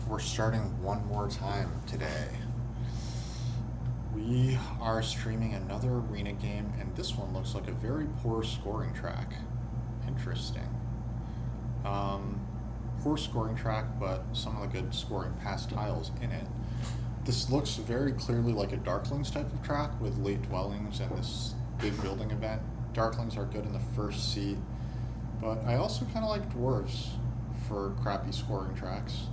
we're starting one more time today. We are streaming another arena game, and this one looks like a very poor scoring track. Interesting. Poor scoring track, but some of the good scoring past tiles in it. This looks very clearly like a Darklings type of track with late dwellings and this big building event. Darklings are good in the first seat, but I also kind of like dwarves for crappy scoring tracks.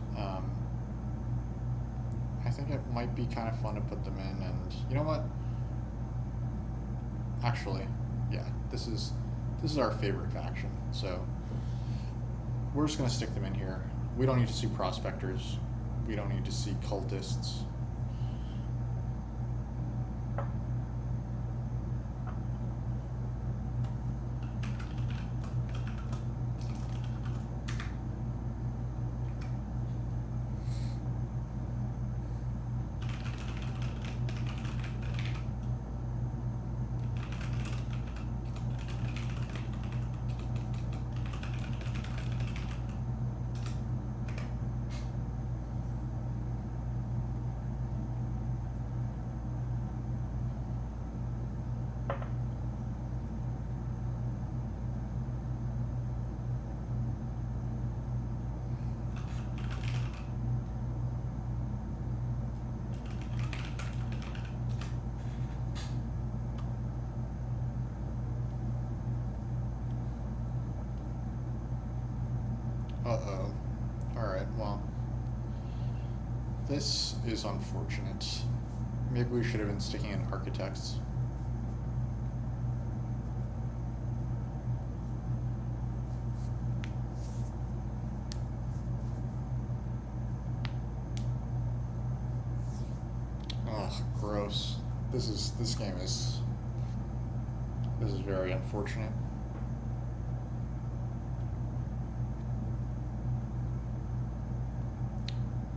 I think it might be kind of fun to put them in, and you know what? Actually, yeah, this is our favorite faction, so we're just gonna stick them in here. We don't need to see prospectors. We don't need to see cultists. Uh-oh. Alright, well, this is unfortunate. Maybe we should have been sticking in architects. Ugh, gross. This game is very unfortunate.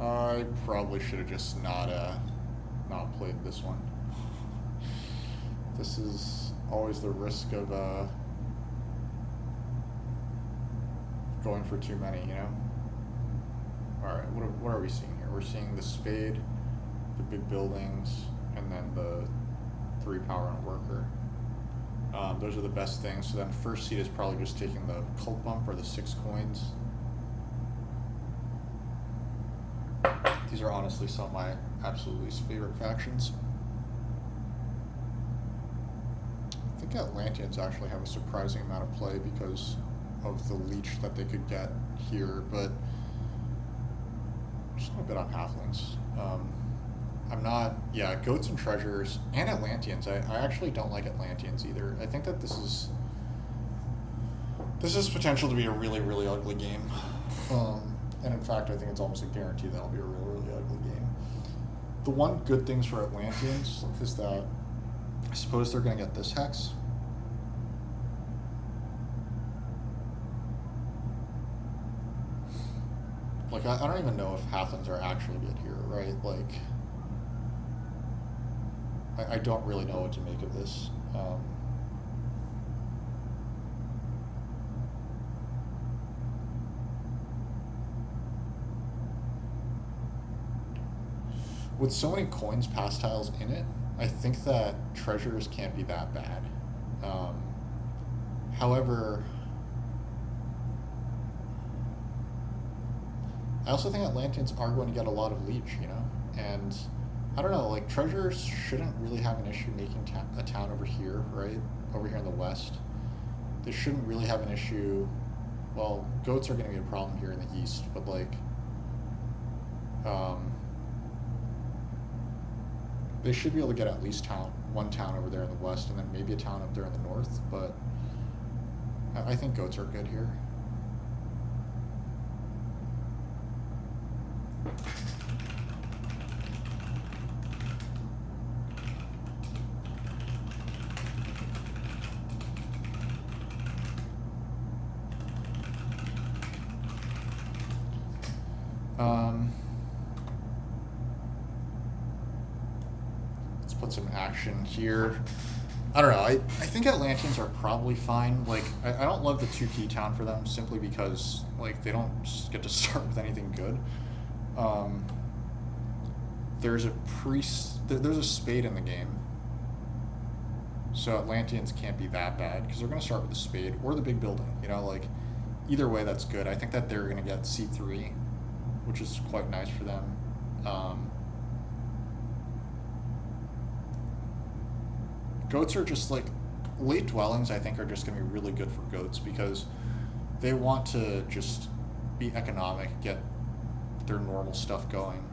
I probably should have just not played this one. This is always the risk of going for too many, you know? Alright, what are we seeing here? We're seeing the spade, the big buildings, and then the 3 power and worker. Those are the best things. So then first seat is probably just taking the cult bump or the 6 coins. These are honestly some of my absolute least favorite factions. I think Atlanteans actually have a surprising amount of play because of the leech that they could get here, but I'm just going to bet on halflings. I'm not, yeah, goats and treasures and Atlanteans. I actually don't like Atlanteans either. I think that this is potential to be a really, really ugly game. And in fact, I think it's almost a guarantee that'll be a really, really ugly game. The one good things for Atlanteans is that I suppose they're going to get this hex. Like, I don't even know if halflings are actually good here, right? Like, I don't really know what to make of this. With so many coins past tiles in it, I think that treasures can't be that bad. However, I also think Atlanteans are going to get a lot of leech, you know? And I don't know, like, treasures shouldn't really have an issue making a town over here, right? Over here in the west. They shouldn't really have an issue. Well, goats are going to be a problem here in the east, but, like, they should be able to get at least one town over there in the west, and then maybe a town up there in the north, but I think goats are good here. Let's put some action here. I don't know. I think Atlanteans are probably fine. Like, I don't love the 2 key town for them simply because, like, they don't get to start with anything good. Um, there's a priest. There's a spade in the game, so Atlanteans can't be that bad because they're going to start with the spade or the big building. You know, like either way, that's good. I think that they're going to get C3, which is quite nice for them. Goats are just like late dwellings. I think are just going to be really good for goats because they want to just be economic, get their normal stuff going.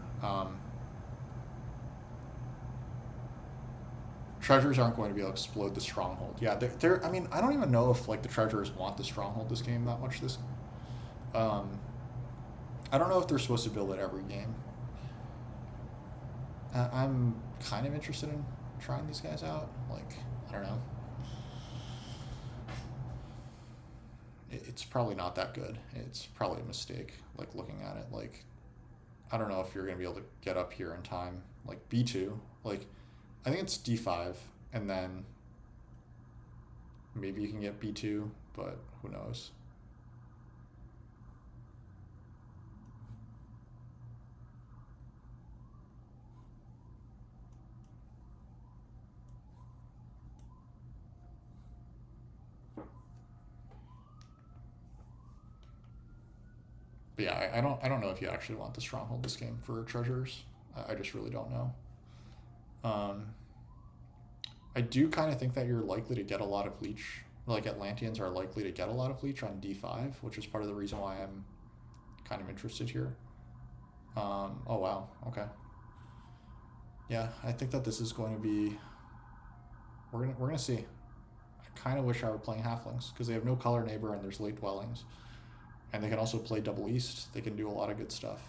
Treasures aren't going to be able to explode the stronghold. Yeah, they're. I mean, I don't even know if like the treasurers want the stronghold this game that much. Um, I don't know if they're supposed to build it every game. I'm kind of interested in trying these guys out. Like, I don't know. It's probably not that good. It's probably a mistake. Like looking at it, like I don't know if you're gonna be able to get up here in time. Like B2, like I think it's D5, and then maybe you can get B2, but who knows. But yeah, I don't know if you actually want the stronghold this game for treasures. I just really don't know. Um, I do kind of think that you're likely to get a lot of leech. Like Atlanteans are likely to get a lot of leech on D5, which is part of the reason why I'm kind of interested here. Oh wow, okay. Yeah, I think that this is going to be. We're gonna see. I kind of wish I were playing halflings because they have no color neighbor and there's late dwellings, and they can also play double east. They can do a lot of good stuff,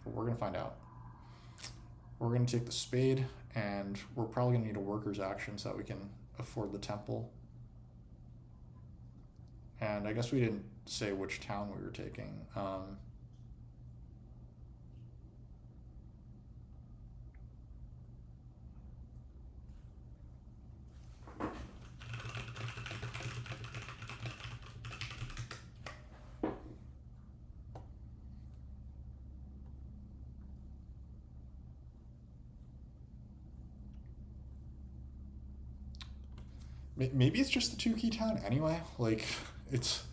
but we're gonna find out. We're gonna take the spade, and we're probably gonna need a worker's action so that we can afford the temple. And I guess we didn't say which town we were taking. Maybe it's just the two key town anyway. Like it's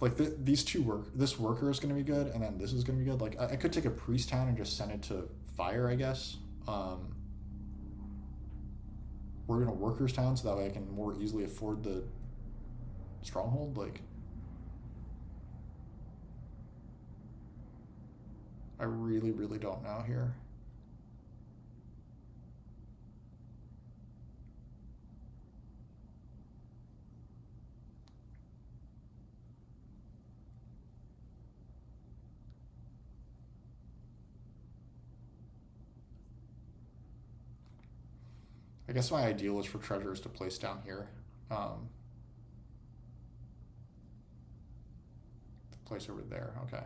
like this worker is going to be good, and then this is going to be good. Like I could take a priest town and just send it to fire, I guess. We're going to workers town so that way I can more easily afford the stronghold. Like I really don't know here. I guess my ideal is for treasures to place down here. Place over there. Okay.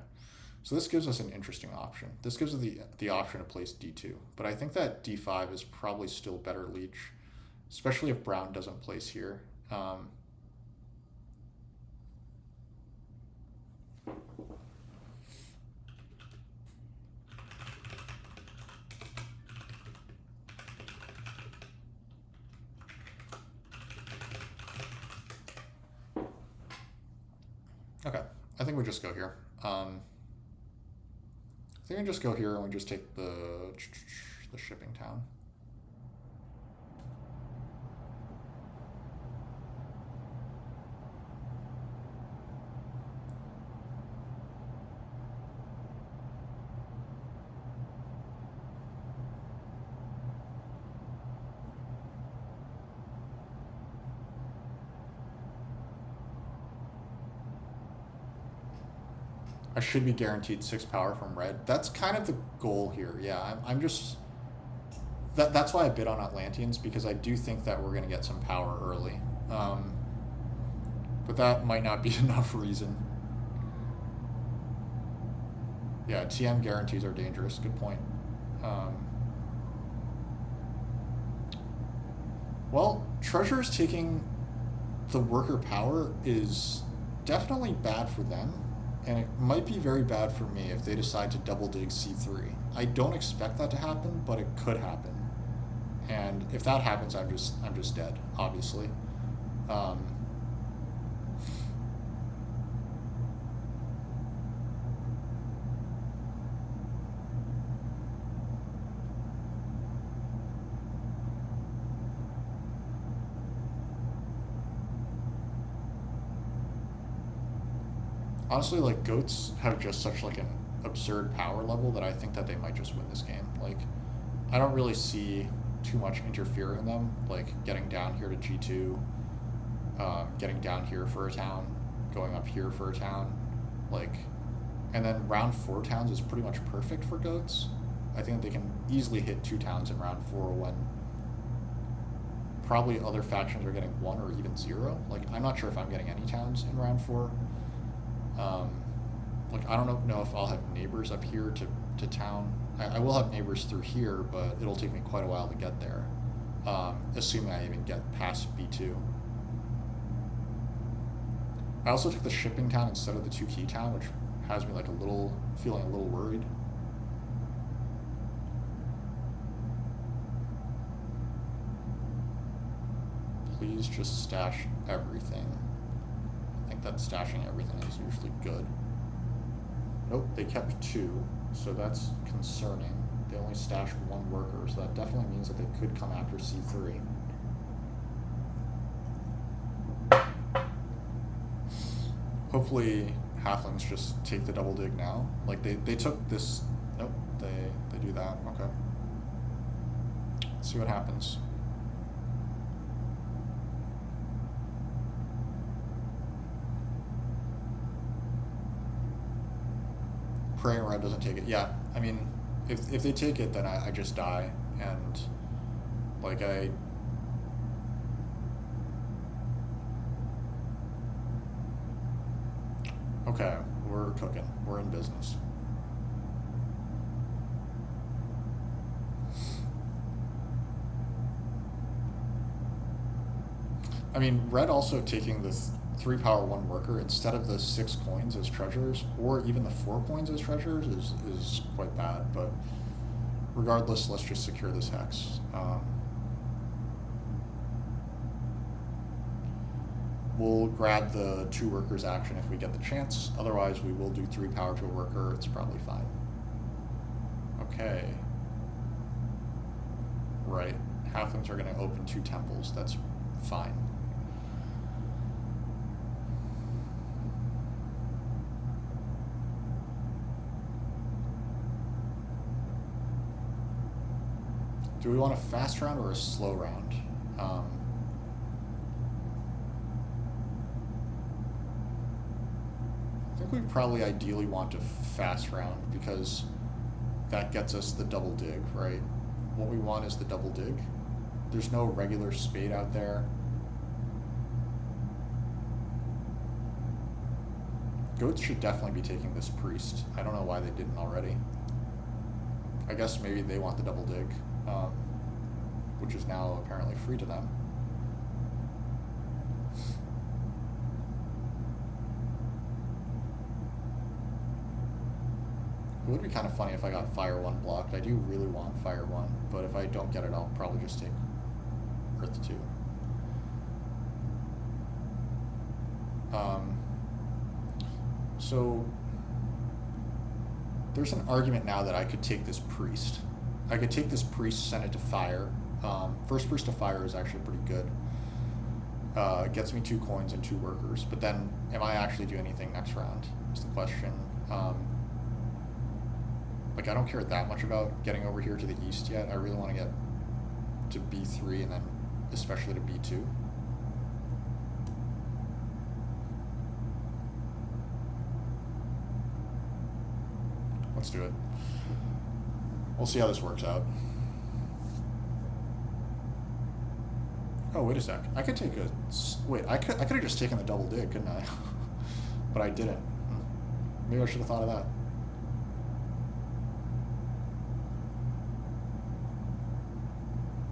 So this gives us an interesting option. This gives us the option to place D2. But I think that D5 is probably still better leech, especially if brown doesn't place here. Okay, I think we just go here. I think we just go here and we just take the shipping town. I should be guaranteed 6 power from red. That's kind of the goal here. Yeah, I'm just... That's why I bid on Atlanteans, because I do think that we're going to get some power early. But that might not be enough reason. Yeah, TM guarantees are dangerous. Good point. Well, treasures taking the worker power is definitely bad for them. And it might be very bad for me if they decide to double dig c3. I don't expect that to happen, but it could happen. And if that happens, I'm just dead, obviously. Um, Honestly, like, goats have just such like an absurd power level that I think that they might just win this game. Like, I don't really see too much interfering them, like getting down here to G2, getting down here for a town, going up here for a town, like, and then round 4 towns is pretty much perfect for goats. I think they can easily hit 2 towns in round 4 when probably other factions are getting 1 or even 0. Like, I'm not sure if I'm getting any towns in round 4. Like, I don't know if I'll have neighbors up here to town. I will have neighbors through here, but it'll take me quite a while to get there, assuming I even get past B2. I also took the shipping town instead of the 2 key town, which has me like feeling a little worried. Please just stash everything. I think that stashing everything is usually good. Nope, they kept 2, so that's concerning. They only stashed 1 worker, so that definitely means that they could come after C3. Hopefully halflings just take the double dig now. Like, they took this. Nope, they do that. Okay. Let's see what happens. Praying red doesn't take it. Yeah, I mean, if they take it, then I just die, and like okay, we're cooking. We're in business. I mean, red also taking this 3 power 1 worker instead of the 6 coins as treasures, or even the 4 coins as treasures, is quite bad. But regardless, let's just secure this hex. We'll grab the 2 workers action if we get the chance. Otherwise, we will do 3 power to a worker. It's probably fine. Okay. Right. Halflings are going to open 2 temples. That's fine. Do we want a fast round or a slow round? I think we probably ideally want a fast round because that gets us the double dig, right? What we want is the double dig. There's no regular spade out there. Goats should definitely be taking this priest. I don't know why they didn't already. I guess maybe they want the double dig, which is now apparently free to them. It would be kind of funny if I got Fire 1 blocked. I do really want Fire 1, but if I don't get it, I'll probably just take Earth 2. So there's an argument now that I could take this priest. I could take this priest, send it to fire. First priest to fire is actually pretty good. It gets me 2 coins and 2 workers, but then am I actually doing anything next round is the question. Like, I don't care that much about getting over here to the east yet. I really want to get to B3 and then especially to B2. Let's do it. We'll see how this works out. Oh, wait a sec. I could take a... Wait, I could have just taken the double dig, couldn't I? But I didn't. Maybe I should have thought of that.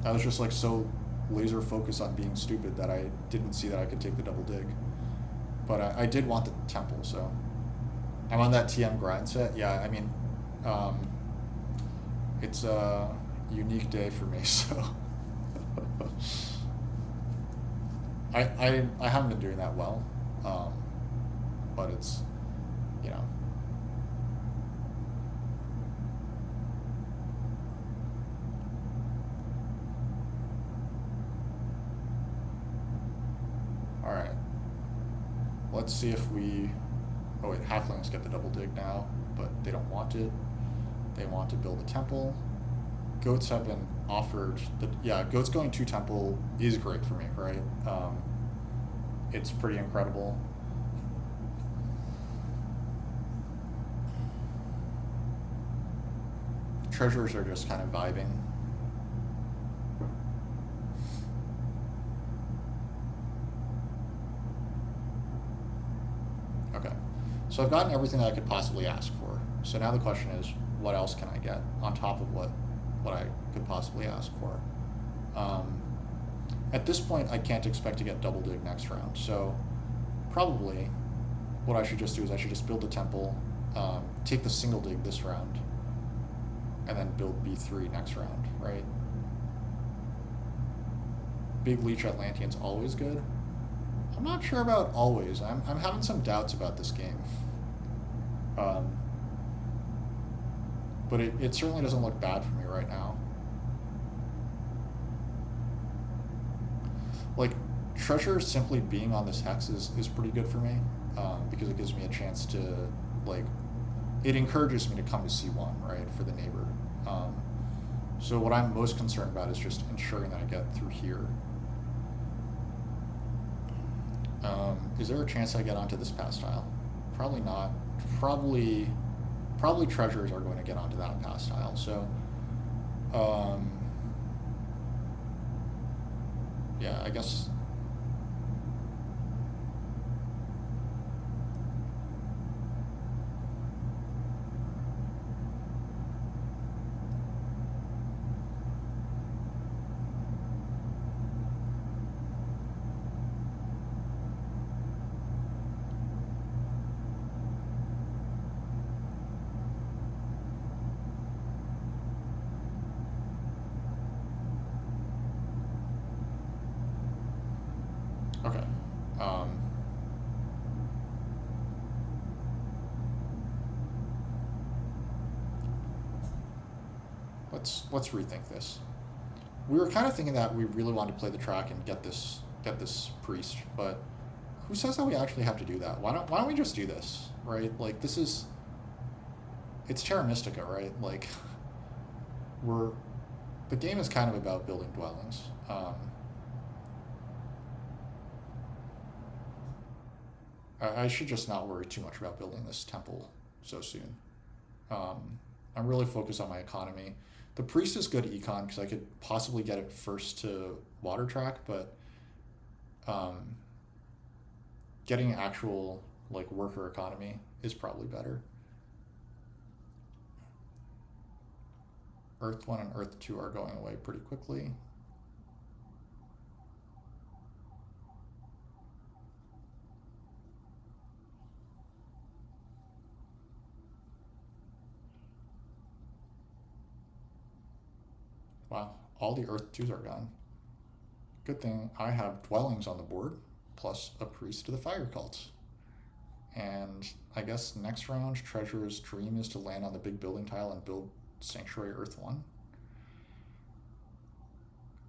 I was just like so laser focused on being stupid that I didn't see that I could take the double dig. But I did want the temple, so... I'm on that TM grind set. Yeah, I mean, um, it's a unique day for me, so I haven't been doing that well, um, but it's, you know, all right. Let's see if we. Oh wait, halflings get the double dig now, but they don't want it. They want to build a temple. Goats have been offered. Yeah, goats going to temple is great for me, right? It's pretty incredible. Treasurers are just kind of vibing. Okay, so I've gotten everything that I could possibly ask for. So now the question is, what else can I get on top of what I could possibly ask for? Um, at this point, I can't expect to get double dig next round. So probably what I should just do is I should just build a temple, take the single dig this round, and then build B3 next round, right? Big leech Atlanteans always good. I'm not sure about always. I'm having some doubts about this game. Um, but it certainly doesn't look bad for me right now. Like, treasure simply being on this hex is pretty good for me, because it gives me a chance to, like, it encourages me to come to C1, right, for the neighbor. So what I'm most concerned about is just ensuring that I get through here. Is there a chance I get onto this pass tile? Probably not. Probably treasures are going to get onto that pass tile. So, yeah, I guess. Okay. Um, let's rethink this. We were kind of thinking that we really wanted to play the track and get this priest, but who says that we actually have to do that? Why don't we just do this, right? Like, it's Terra Mystica, right? Like, we're the game is kind of about building dwellings. I should just not worry too much about building this temple so soon. Um, I'm really focused on my economy. The priest is good econ because I could possibly get it first to water track, but um, getting actual like worker economy is probably better. Earth 1 and Earth 2 are going away pretty quickly. Wow, all the Earth 2s are gone. Good thing I have dwellings on the board, plus a priest to the fire cults. And I guess next round, Treasurer's dream is to land on the big building tile and build Sanctuary Earth 1.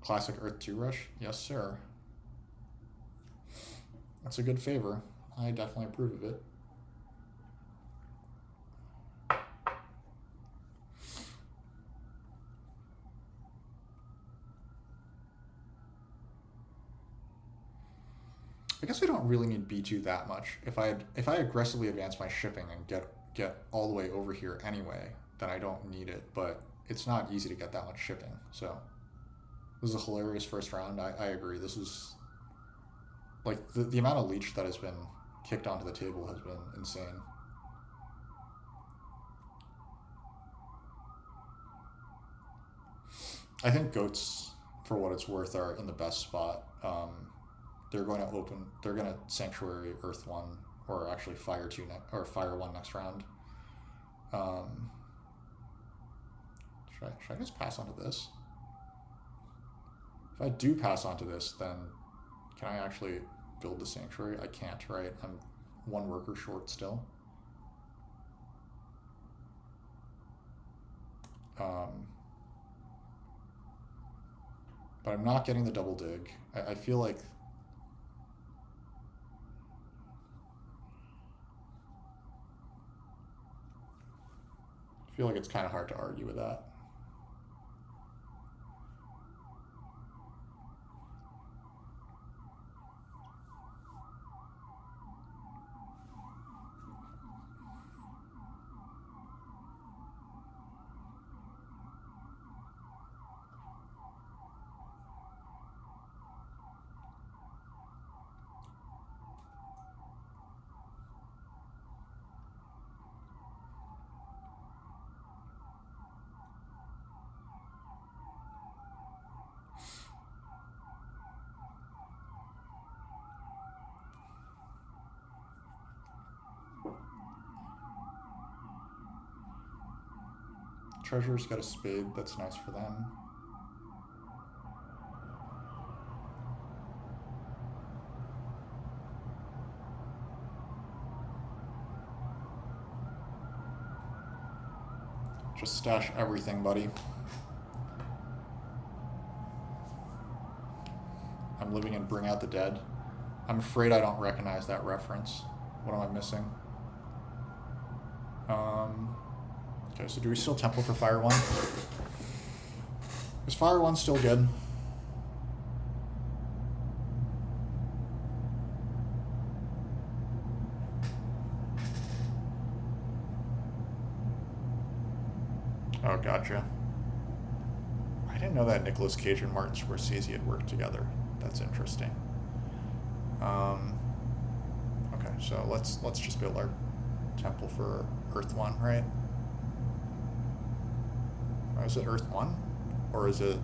Classic Earth 2 rush? Yes, sir. That's a good favor. I definitely approve of it. I guess we don't really need B2 that much. If I aggressively advance my shipping and get all the way over here anyway, then I don't need it. But it's not easy to get that much shipping. So this is a hilarious first round. I agree. This is like the amount of leech that has been kicked onto the table has been insane. I think goats, for what it's worth, are in the best spot. They're going to Sanctuary Earth 1 or actually fire 2 or fire 1 next round. Should I just pass on to this? If I do pass on to this, then can I actually build the sanctuary? I can't, right? I'm 1 worker short still. But I'm not getting the double dig. I feel like it's kind of hard to argue with that. Treasure's got a spade, that's nice for them. Just stash everything, buddy. I'm living in Bring Out the Dead. I'm afraid I don't recognize that reference. What am I missing? Okay, so do we still temple for Fire 1? Is Fire 1 still good? Oh, gotcha. I didn't know that Nicolas Cage and Martin Scorsese had worked together. That's interesting. Okay, so let's just build our temple for Earth 1, right? Or is it Earth 1? Or is it...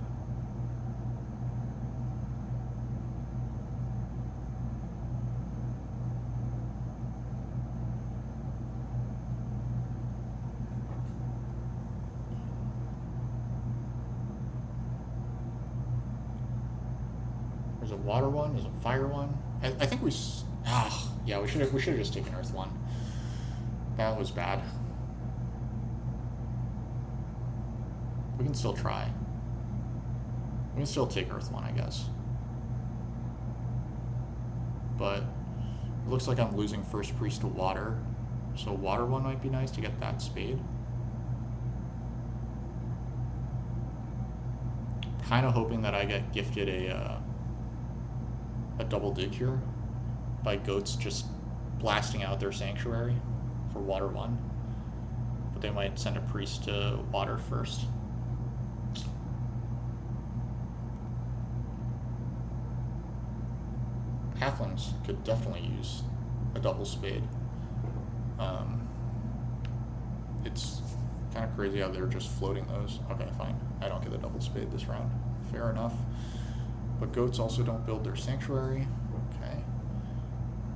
Is it Water 1? Is it Fire 1? I think we... yeah, we should have just taken Earth 1. That was bad. We can still try. We can still take Earth 1, I guess. But it looks like I'm losing First Priest to Water. So Water 1 might be nice to get that spade. Kind of hoping that I get gifted a double dig here by goats just blasting out their sanctuary for Water 1. But they might send a priest to Water first. Halflings could definitely use a double spade. It's kind of crazy how they're just floating those. Okay, fine. I don't get the double spade this round. Fair enough. But goats also don't build their sanctuary. Okay.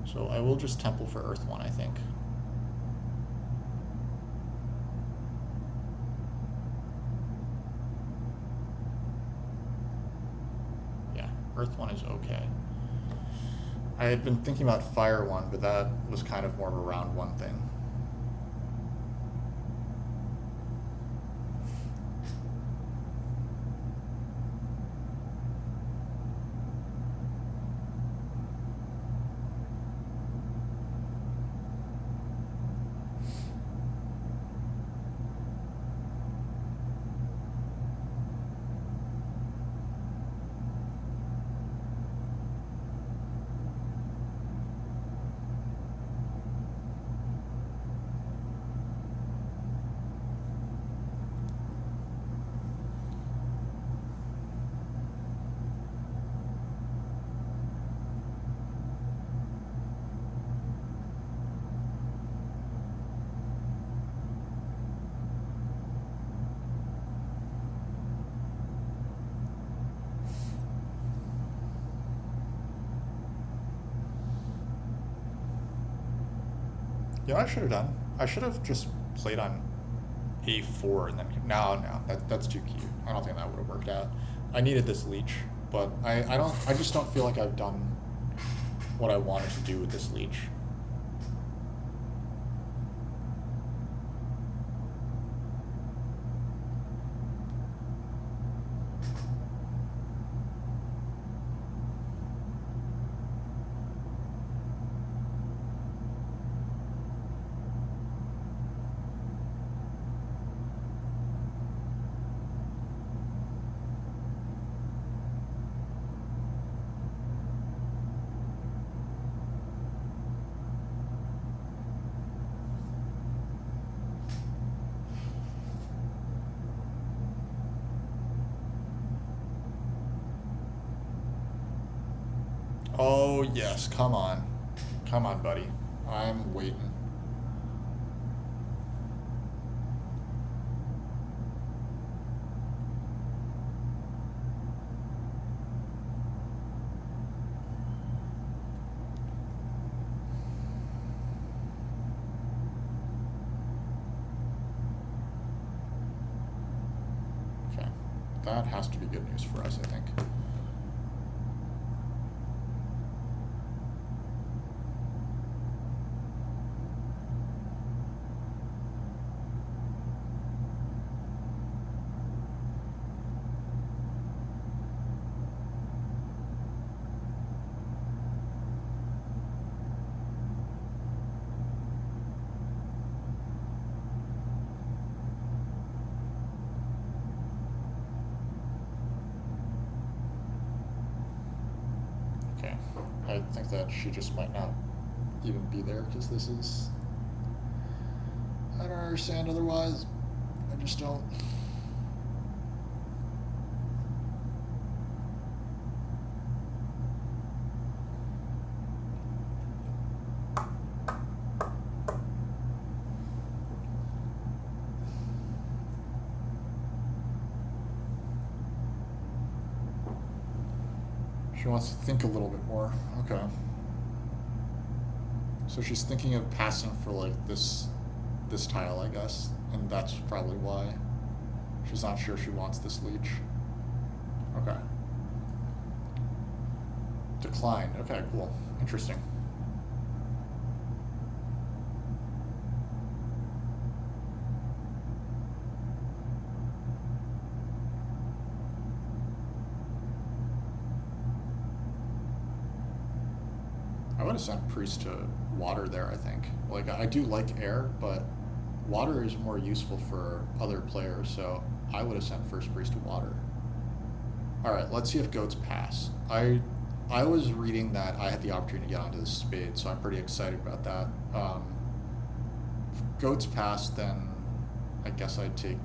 So I will just temple for Earth 1, I think. Yeah, Earth 1 is okay. I had been thinking about Fire 1, but that was kind of more of a round 1 thing. You know what I should have done? I should have just played on a4 and then no, that's too cute. I don't think that would have worked out. I needed this leech, but I just don't feel like I've done what I wanted to do with this leech. Oh, yes, come on. Come on, buddy. I'm waiting. Okay. That has to be good news for us, I think. Okay. I think that she just might not even be there because this is... I don't understand otherwise. I just don't. She wants to think a little bit more. Okay. So she's thinking of passing for like this tile, I guess, and that's probably why she's not sure she wants this leech. Okay. Declined. Okay, cool. Interesting. I would have sent priest to water there, I think. Like, I do like air, but water is more useful for other players, so I would have sent first priest to water. Alright, let's see if goats pass. I was reading that I had the opportunity to get onto the spade, so I'm pretty excited about that. If goats pass, then I guess I'd take...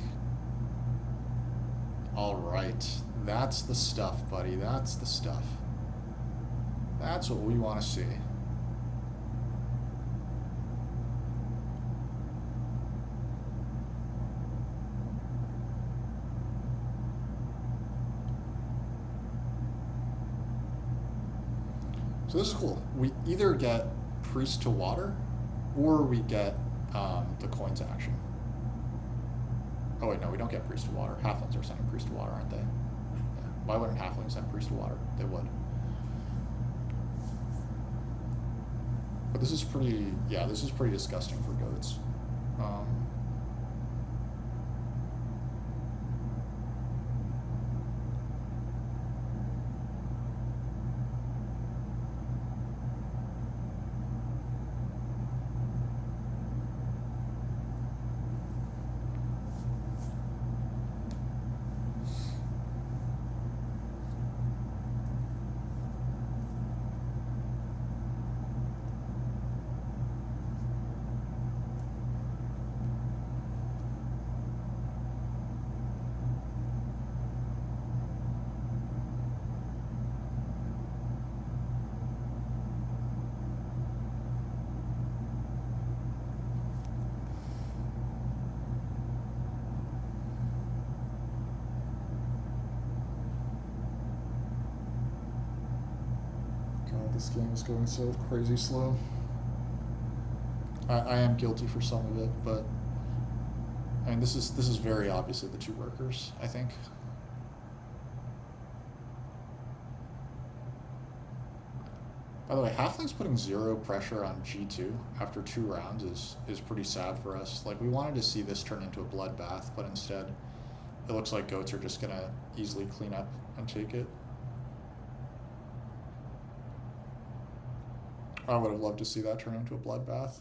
Alright, that's the stuff, buddy, that's the stuff. That's what we want to see. So this is cool. We either get priest to water, or we get the coins action. Oh wait, no, we don't get priest to water. Halflings are sending priest to water, aren't they? Yeah. Why wouldn't halflings send priest to water? They would. But this is pretty, yeah, this is pretty disgusting for goats. God, this game is going so crazy slow. I am guilty for some of it, but I mean this is very obviously the 2 workers, I think. By the way, halflings putting 0 pressure on G2 after 2 rounds is pretty sad for us. Like, we wanted to see this turn into a bloodbath, but instead it looks like goats are just gonna easily clean up and take it. I would have loved to see that turn into a bloodbath.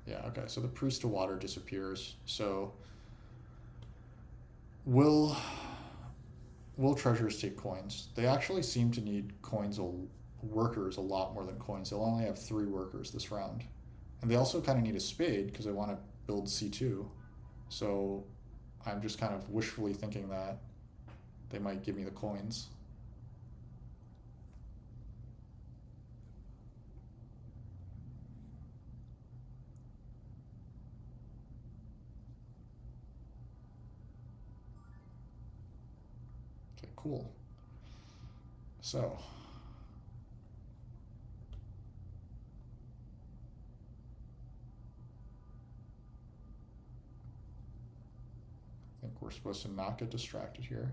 Yeah, okay, so the priest to water disappears. So will treasures take coins? They actually seem to need workers a lot more than coins. They'll only have 3 workers this round. And they also kind of need a spade because they want to build C2. So I'm just kind of wishfully thinking that they might give me the coins. Okay, cool. So I think we're supposed to not get distracted here.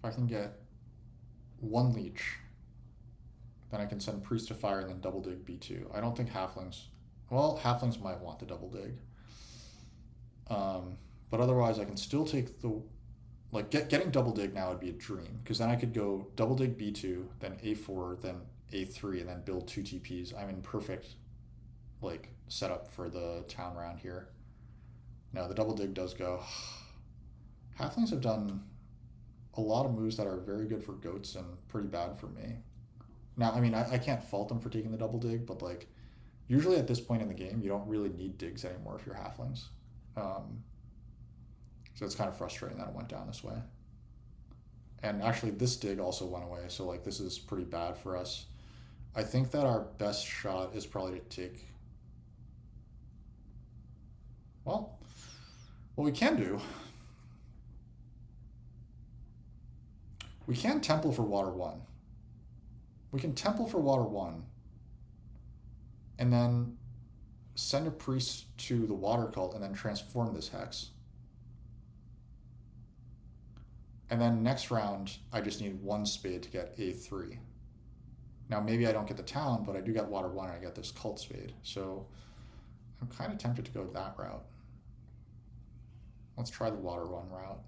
If I can get 1 leech, then I can send priest to fire and then double dig B2. I don't think halflings. Well, halflings might want the double dig. But otherwise, I can still take the. Like, getting double dig now would be a dream, because then I could go double dig B2, then A4, then A3, and then build 2 TPs. I'm in perfect, like, setup for the town round here. No, the double dig does go. Halflings have done a lot of moves that are very good for goats and pretty bad for me. Now, I mean, I can't fault them for taking the double dig, but, like, usually at this point in the game, you don't really need digs anymore if you're halflings. So it's kind of frustrating that it went down this way. And actually, this dig also went away, so, like, this is pretty bad for us. I think that our best shot is probably to take. Well, what we can do. We can temple for water 1. We can temple for water 1. And then send a priest to the water cult and then transform this hex. And then next round, I just need 1 spade to get A3. Now, maybe I don't get the town, but I do get water 1 and I get this cult spade. So I'm kind of tempted to go that route. Let's try the water 1 route.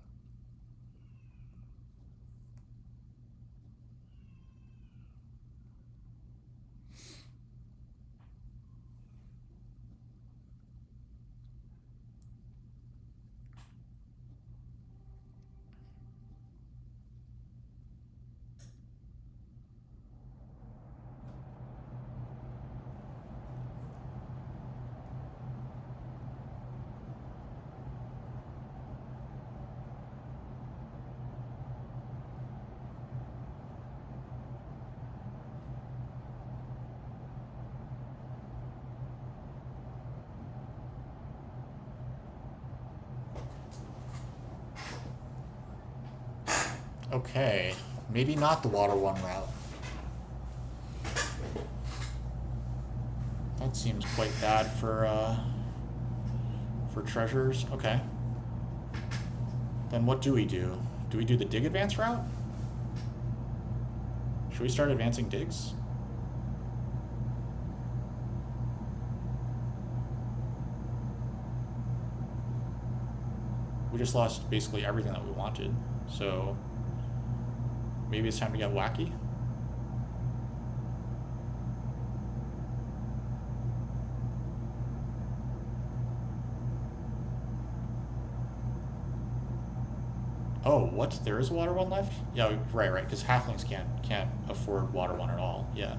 Okay, maybe not the water 1 route. That seems quite bad for treasures. Okay. Then what do we do? Do we do the dig advance route? Should we start advancing digs? We just lost basically everything that we wanted, so maybe it's time to get wacky. Oh, what? There is water 1 left? Yeah, right, because halflings can't afford water 1 at all. Yeah.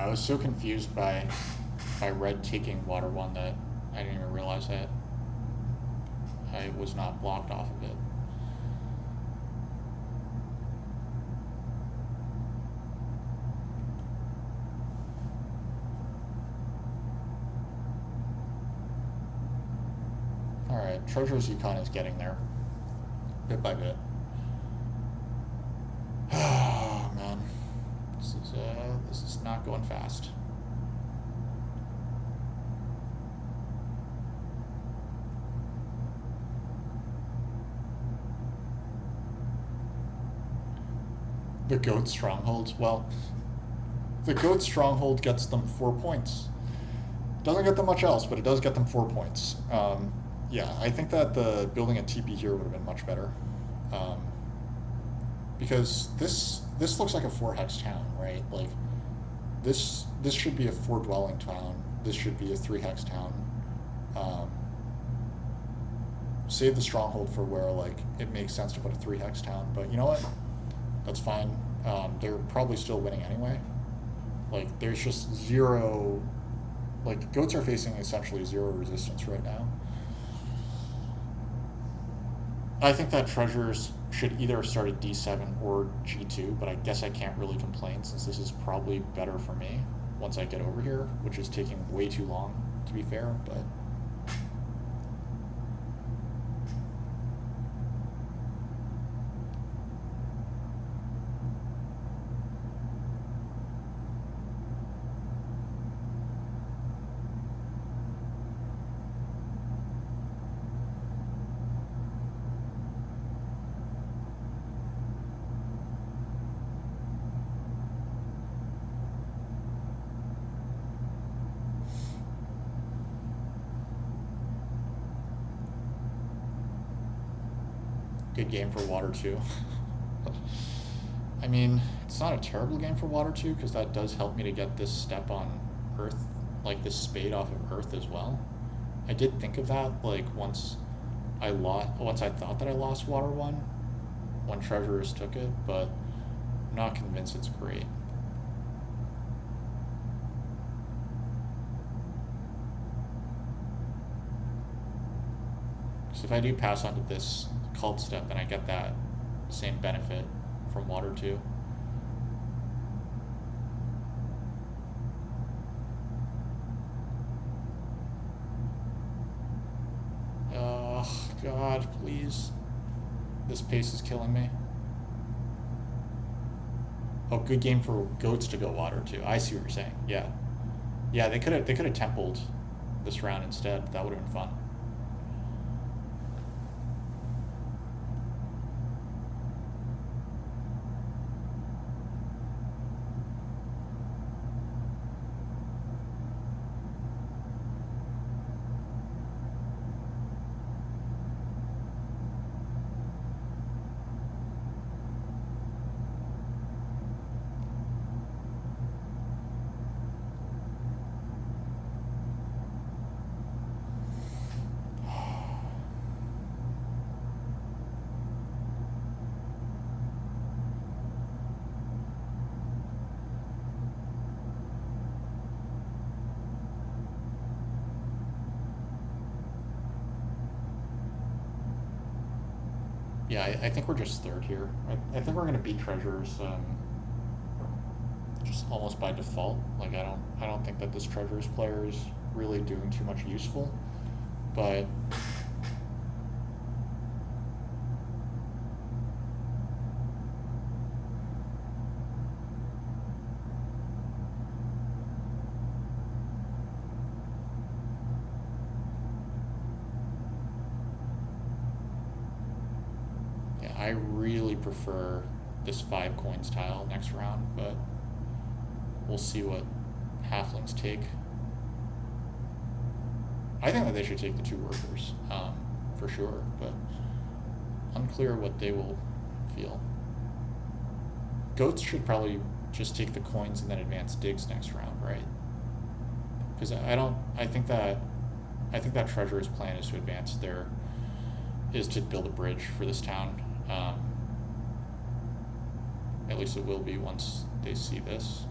I was so confused by red taking water 1 that I didn't even realize that I was not blocked off of it. Alright, Treasure's Econ is getting there, bit by bit. Oh man, this is not going fast. The goat strongholds, well, the goat stronghold gets them 4 points. Doesn't get them much else, but it does get them 4 points. Yeah, I think that the building a TP here would have been much better. Because this looks like a 4 hex town, right? Like this should be a 4 dwelling town. This should be a 3 hex town. Save the stronghold for where like it makes sense to put a 3 hex town, but you know what? That's fine. They're probably still winning anyway. Like there's just 0. Like goats are facing essentially 0 resistance right now. I think that treasures should either start at D7 or G2, but I guess I can't really complain since this is probably better for me once I get over here, which is taking way too long, to be fair, but... Good game for water 2. I mean, it's not a terrible game for water 2 because that does help me to get this step on earth, like this spade off of earth as well. I did think of that like once I thought that I lost water 1 when treasurers took it, but I'm not convinced it's great. So if I do pass on to this cult step, then I get that same benefit from water 2. Oh God, please. This pace is killing me. Oh, good game for goats to go water 2. I see what you're saying. Yeah. Yeah, they could have templed this round instead. That would have been fun. Yeah, I think we're just third here. I think we're going to beat treasures just almost by default. Like I don't think that this treasures player is really doing too much useful, but I really prefer this 5 coins tile next round, but we'll see what halflings take. I think that they should take the 2 workers, for sure, but unclear what they will feel. Goats should probably just take the coins and then advance digs next round, right? Because I think that treasurer's plan is to advance is to build a bridge for this town. At least it will be once they see this.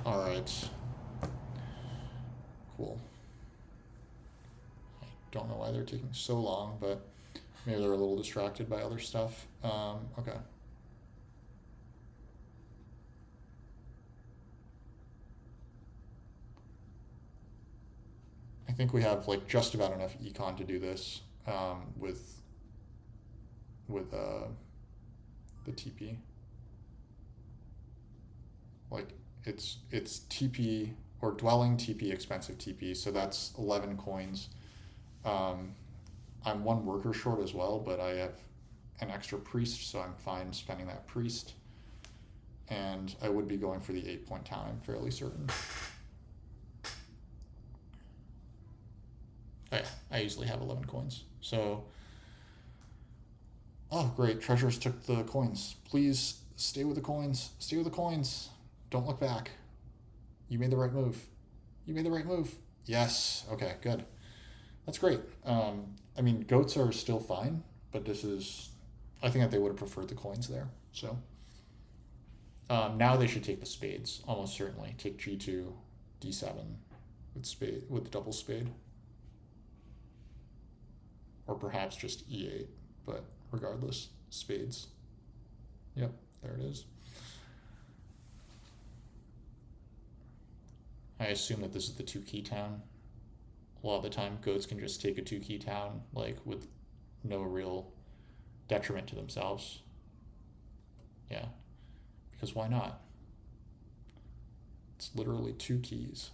Alright. Cool. I don't know why they're taking so long, but maybe they're a little distracted by other stuff. Okay. I think we have like just about enough econ to do this with the TP. Like it's TP or dwelling TP expensive TP, so that's 11 coins. I'm one worker short as well, but I have an extra priest, so I'm fine spending that priest. And I would be going for the 8-point town, I'm fairly certain. Oh yeah, I easily have 11 coins. So, oh great, treasurers took the coins. Please stay with the coins. Stay with the coins. Don't look back. You made the right move. You made the right move. Yes. Okay, good. That's great. I mean, goats are still fine, but this is... I think that they would have preferred the coins there. So now they should take the spades, almost certainly. Take G2, D7 with double spade. Or perhaps just E8, but regardless, spades. Yep, there it is. I assume that this is the 2-key town. A lot of the time, goats can just take a 2-key town, like, with no real detriment to themselves. Yeah, because why not? It's literally 2 keys.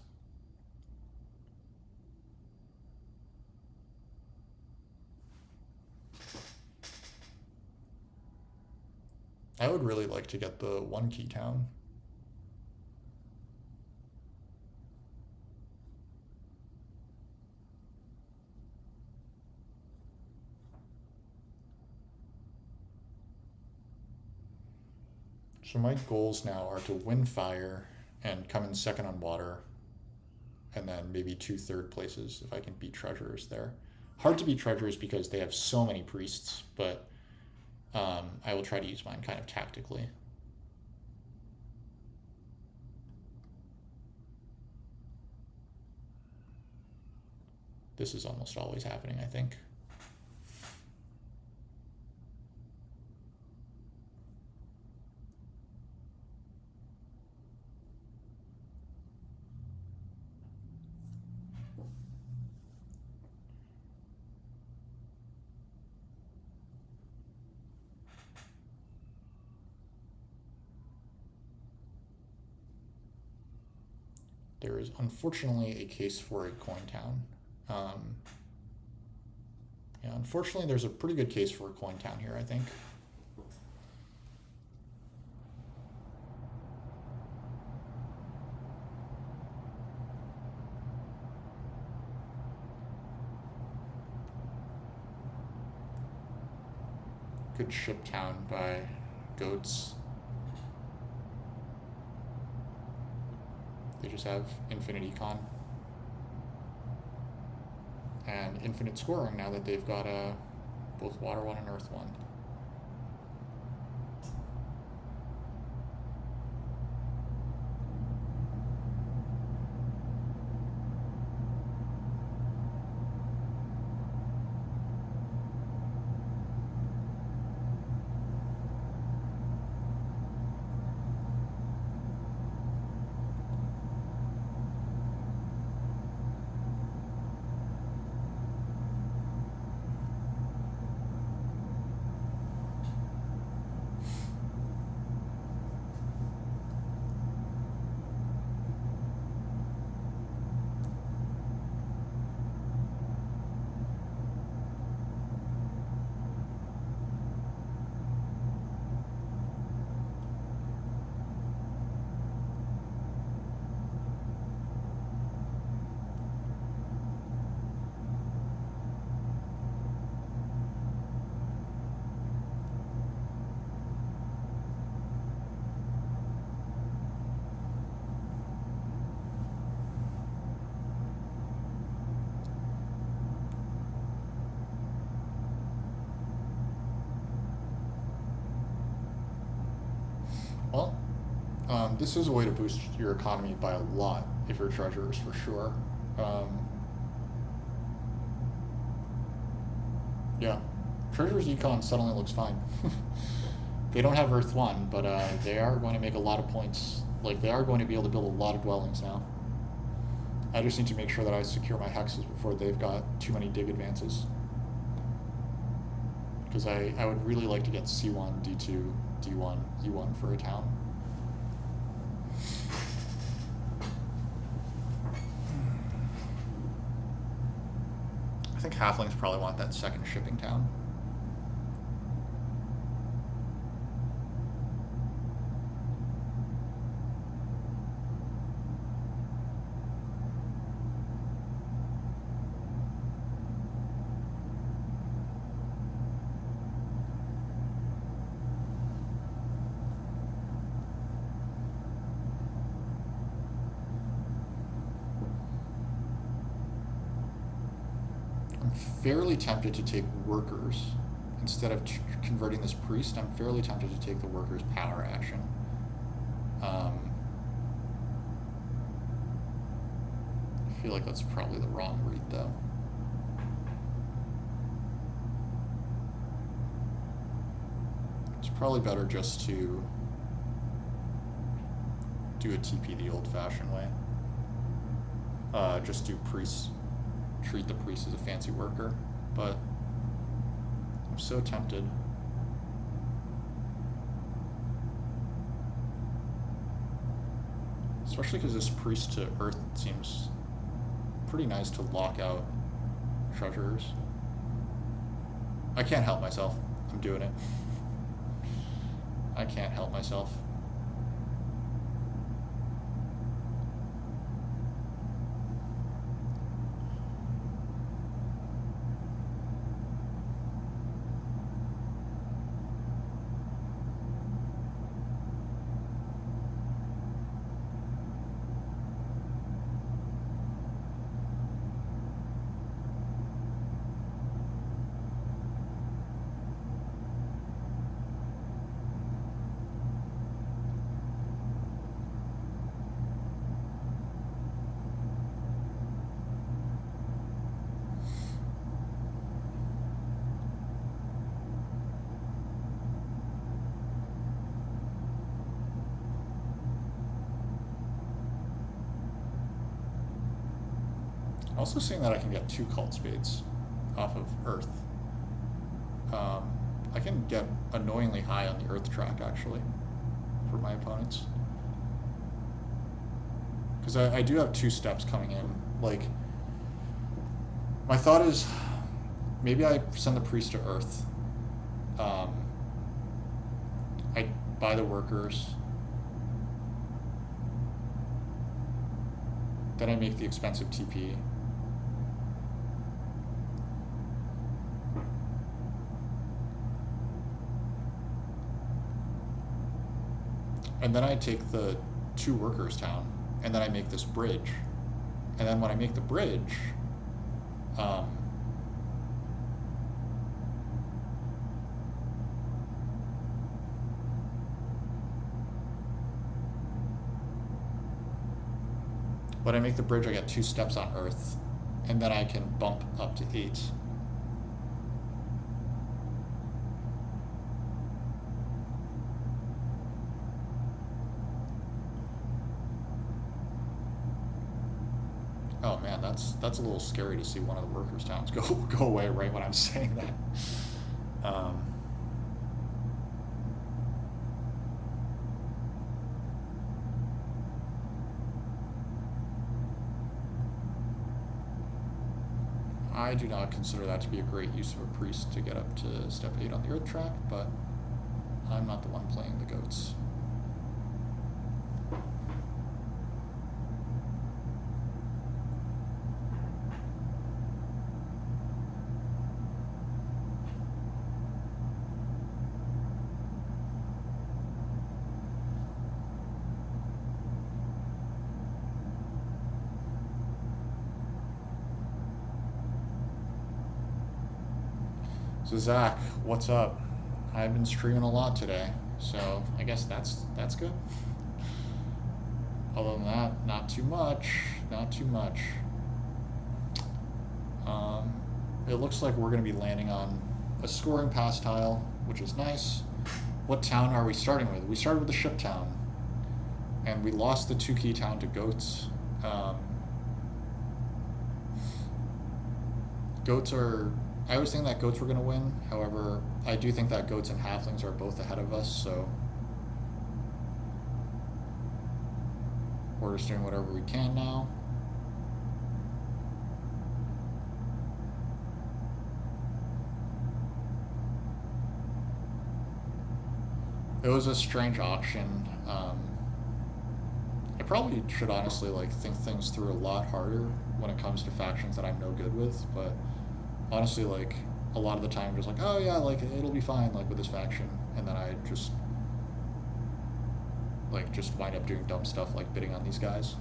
I would really like to get the 1-key town. So my goals now are to win fire and come in second on water, and then maybe 2 third places if I can beat treasurers there. Hard to beat treasurers because they have so many priests, but I will try to use mine kind of tactically. This is almost always happening, I think. There is unfortunately a case for a coin town. Yeah, unfortunately there's a pretty good case for a coin town here, I think. Good ship town by goats. They just have infinite econ and infinite scoring now that they've got both water 1 and earth 1. Well, This is a way to boost your economy by a lot if you're treasurers, for sure. Yeah, treasurers econ suddenly looks fine. They don't have Earth 1, but they are going to make a lot of points. Like, they are going to be able to build a lot of dwellings now. I just need to make sure that I secure my hexes before they've got too many dig advances. Because I would really like to get C1, D2, D1, E1 for a town. I think halflings probably want that second shipping town. I'm fairly tempted to take workers. Instead of converting this priest, I'm fairly tempted to take the workers' power action. I feel like that's probably the wrong read, though. It's probably better just to do a TP the old-fashioned way. Just do priests. Treat the priest as a fancy worker, but I'm so tempted. Especially because this priest to earth seems pretty nice to lock out treasurers. I can't help myself. I'm doing it. I can't help myself. Also seeing that I can get 2 cult spades off of Earth. I can get annoyingly high on the Earth track, actually, for my opponents. Because I do have 2 steps coming in. Like, my thought is, maybe I send the priest to Earth. I buy the workers. Then I make the expensive TP. And then I take the 2 workers town, and then I make this bridge. And then when I make the bridge, when I make the bridge, I get 2 steps on Earth, and then I can bump up to 8. Oh man, that's a little scary to see one of the workers' towns go away right when I'm saying that. I do not consider that to be a great use of a priest to get up to step 8 on the Earth track, but I'm not the one playing the goats. So Zach, what's up? I've been streaming a lot today, so I guess that's good. Other than that, not too much. Not too much. Um, it looks like we're going to be landing on a scoring pass tile, which is nice. What town are we starting with? We started with the ship town, and we lost the 2 key town to goats. Goats are. I was thinking that goats were going to win. However, I do think that goats and halflings are both ahead of us, so we're just doing whatever we can now. It was a strange auction. I probably should honestly like think things through a lot harder when it comes to factions that I'm no good with, but honestly, like a lot of the time, I'm just like, oh yeah, like it'll be fine, like with this faction, and then I just wind up doing dumb stuff like bidding on these guys.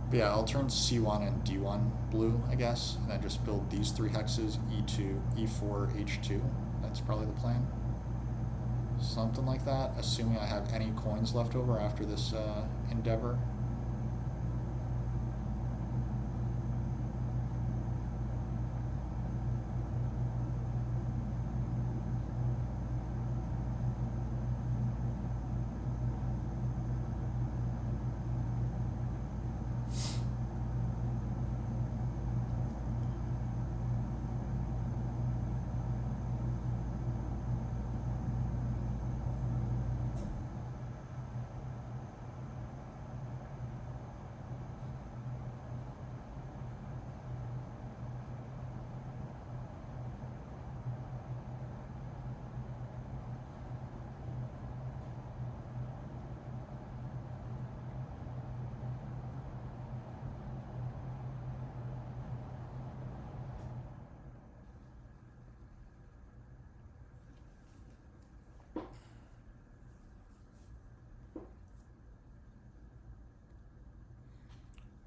But yeah, I'll turn C1 and D1 blue, I guess, and then just build these 3 hexes, E2, E4, H2. That's probably the plan. Something like that, assuming I have any coins left over after this endeavor.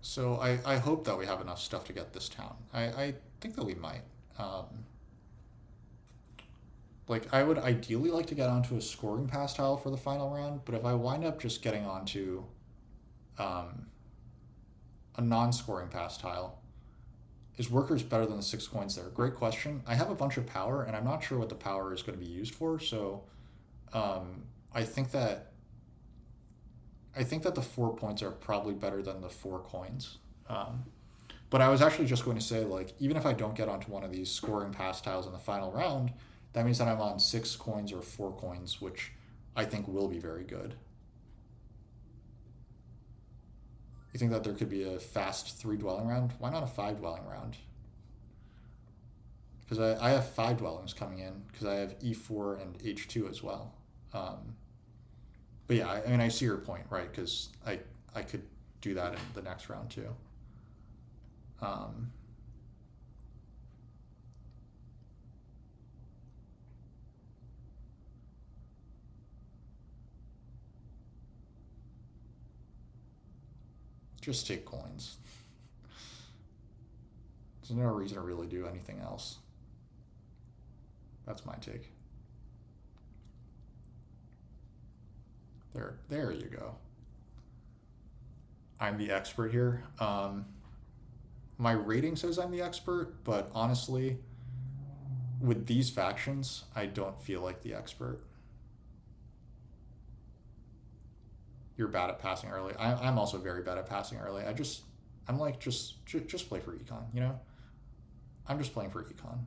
So I hope that we have enough stuff to get this town. I think that we might. Um, like I would ideally like to get onto a scoring pass tile for the final round, but if I wind up just getting onto um, a non-scoring pass tile, is workers better than the 6 coins there? Great question. I have a bunch of power, and I'm not sure what the power is going to be used for. So um, I think that the 4 points are probably better than the 4 coins. Um, but I was actually just going to say, like, even if I don't get onto one of these scoring pass tiles in the final round, that means that I'm on 6 coins or 4 coins, which I think will be very good. You think that there could be a fast 3 dwelling round? Why not a 5 dwelling round? Because I have 5 dwellings coming in, because I have E4 and H2 as well. But yeah, I mean, I see your point, right? Because I could do that in the next round too. Um, just take coins. There's no reason to really do anything else. That's my take. There you go. I'm the expert here. My rating says I'm the expert, but honestly, with these factions, I don't feel like the expert. You're bad at passing early. I'm also very bad at passing early. I'm like, just play for econ, you know? I'm just playing for econ.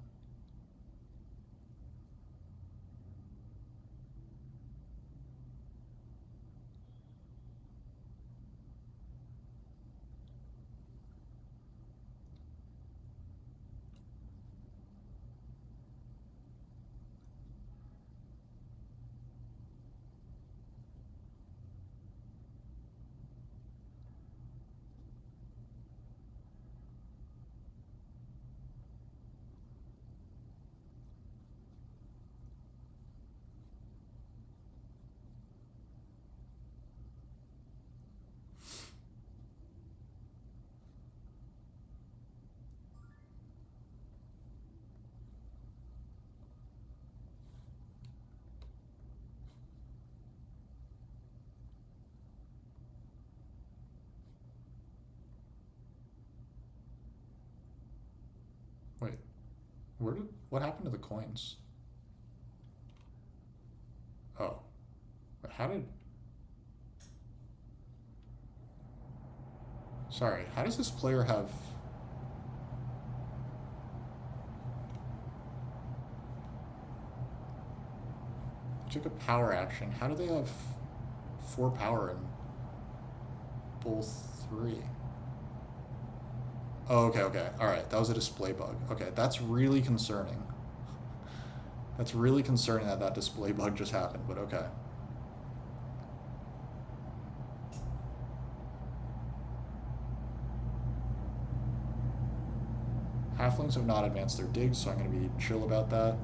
Wait, what happened to the coins? Oh, but sorry, how does this player have... They took a power action. How do they have 4 power in both 3? Oh, okay. Alright, that was a display bug. Okay, that's really concerning. That's really concerning that display bug just happened, but okay. Halflings have not advanced their digs, so I'm going to be chill about that.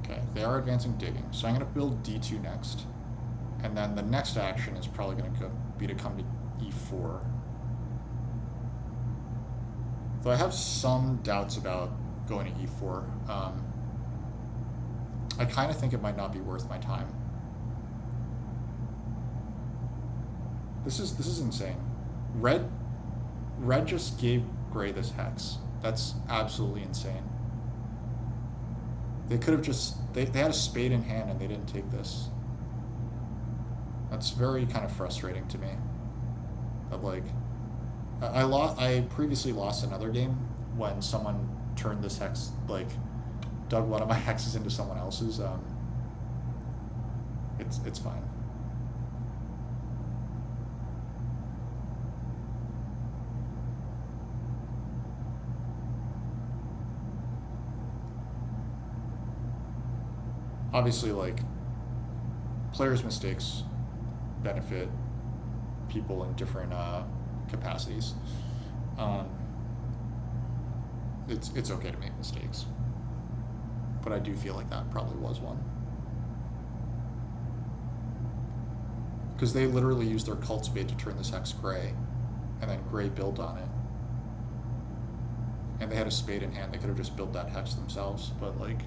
Okay, they are advancing digging, so I'm going to build D2 next. And then the next action is probably going to be to come to E4. Though I have some doubts about going to E4. I kind of think it might not be worth my time. This is insane. Red just gave gray this hex. That's absolutely insane. They could have just... They had a spade in hand and they didn't take this. That's very kind of frustrating to me. But like... I previously lost another game when someone turned this hex, like, dug one of my hexes into someone else's. It's fine. Obviously, like, players' mistakes benefit people in different capacities. It's okay to make mistakes, but I do feel like that probably was one, because they literally used their cult spade to turn this hex gray, and then gray built on it, and they had a spade in hand. They could have just built that hex themselves, but like...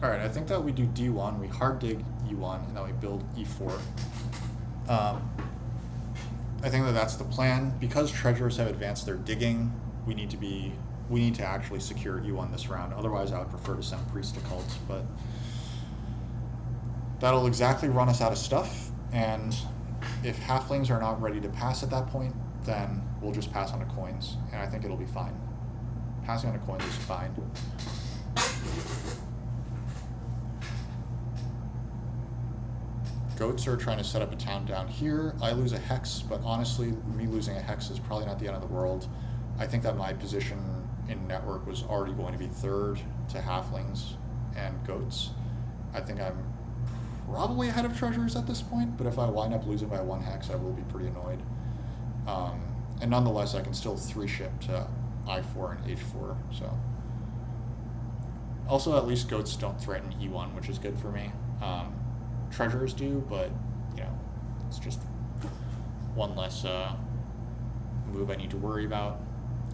Alright, I think that we do D1, we hard dig E1, and then we build E4. I think that that's the plan. Because treasurers have advanced their digging, we need to actually secure E1 this round. Otherwise, I would prefer to send priest to cults, but that'll exactly run us out of stuff, and if halflings are not ready to pass at that point, then we'll just pass on to coins, and I think it'll be fine. Passing on to coins is fine. Goats are trying to set up a town down here. I lose a hex, but honestly, me losing a hex is probably not the end of the world. I think that my position in network was already going to be third to halflings and goats. I think I'm probably ahead of treasurers at this point, but if I wind up losing by 1 hex, I will be pretty annoyed. And nonetheless, I can still 3-ship to I4 and H4, so. Also, at least goats don't threaten E1, which is good for me. Treasurers do, but, you know, it's just one less move I need to worry about.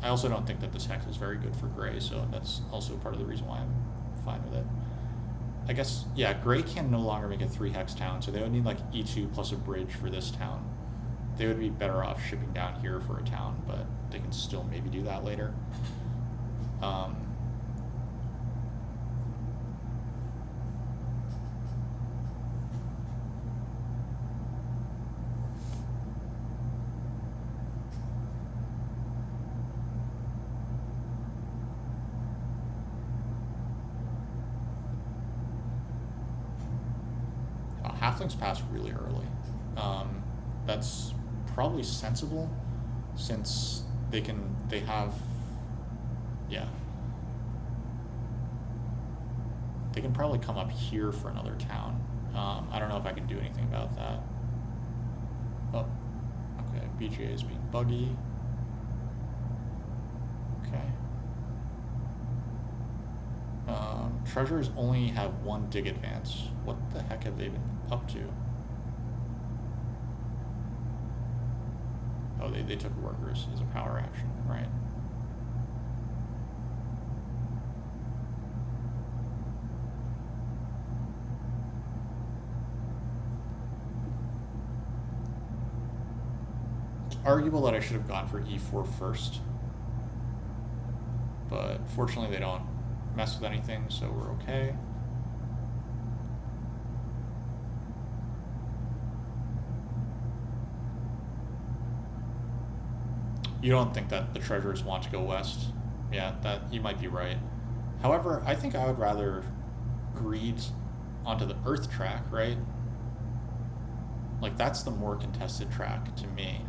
I also don't think that this hex is very good for gray, so that's also part of the reason why I'm fine with it. I guess, yeah, gray can no longer make a 3-hex town, so they would need like E2 plus a bridge for this town. They would be better off shipping down here for a town, but they can still maybe do that later. Halflings pass really early. That's probably sensible, since they have Yeah. They can probably come up here for another town. I don't know if I can do anything about that. Oh, okay. BGA is being buggy. Okay. Treasures only have one dig advance. What the heck have they been up to? Oh, they took workers as a power action, right? It's arguable that I should have gone for E4 first. But fortunately they don't mess with anything, so we're okay. You don't think that the treasurers want to go west? Yeah, that you might be right. However, I think I would rather greed onto the earth track, right? Like, that's the more contested track to me.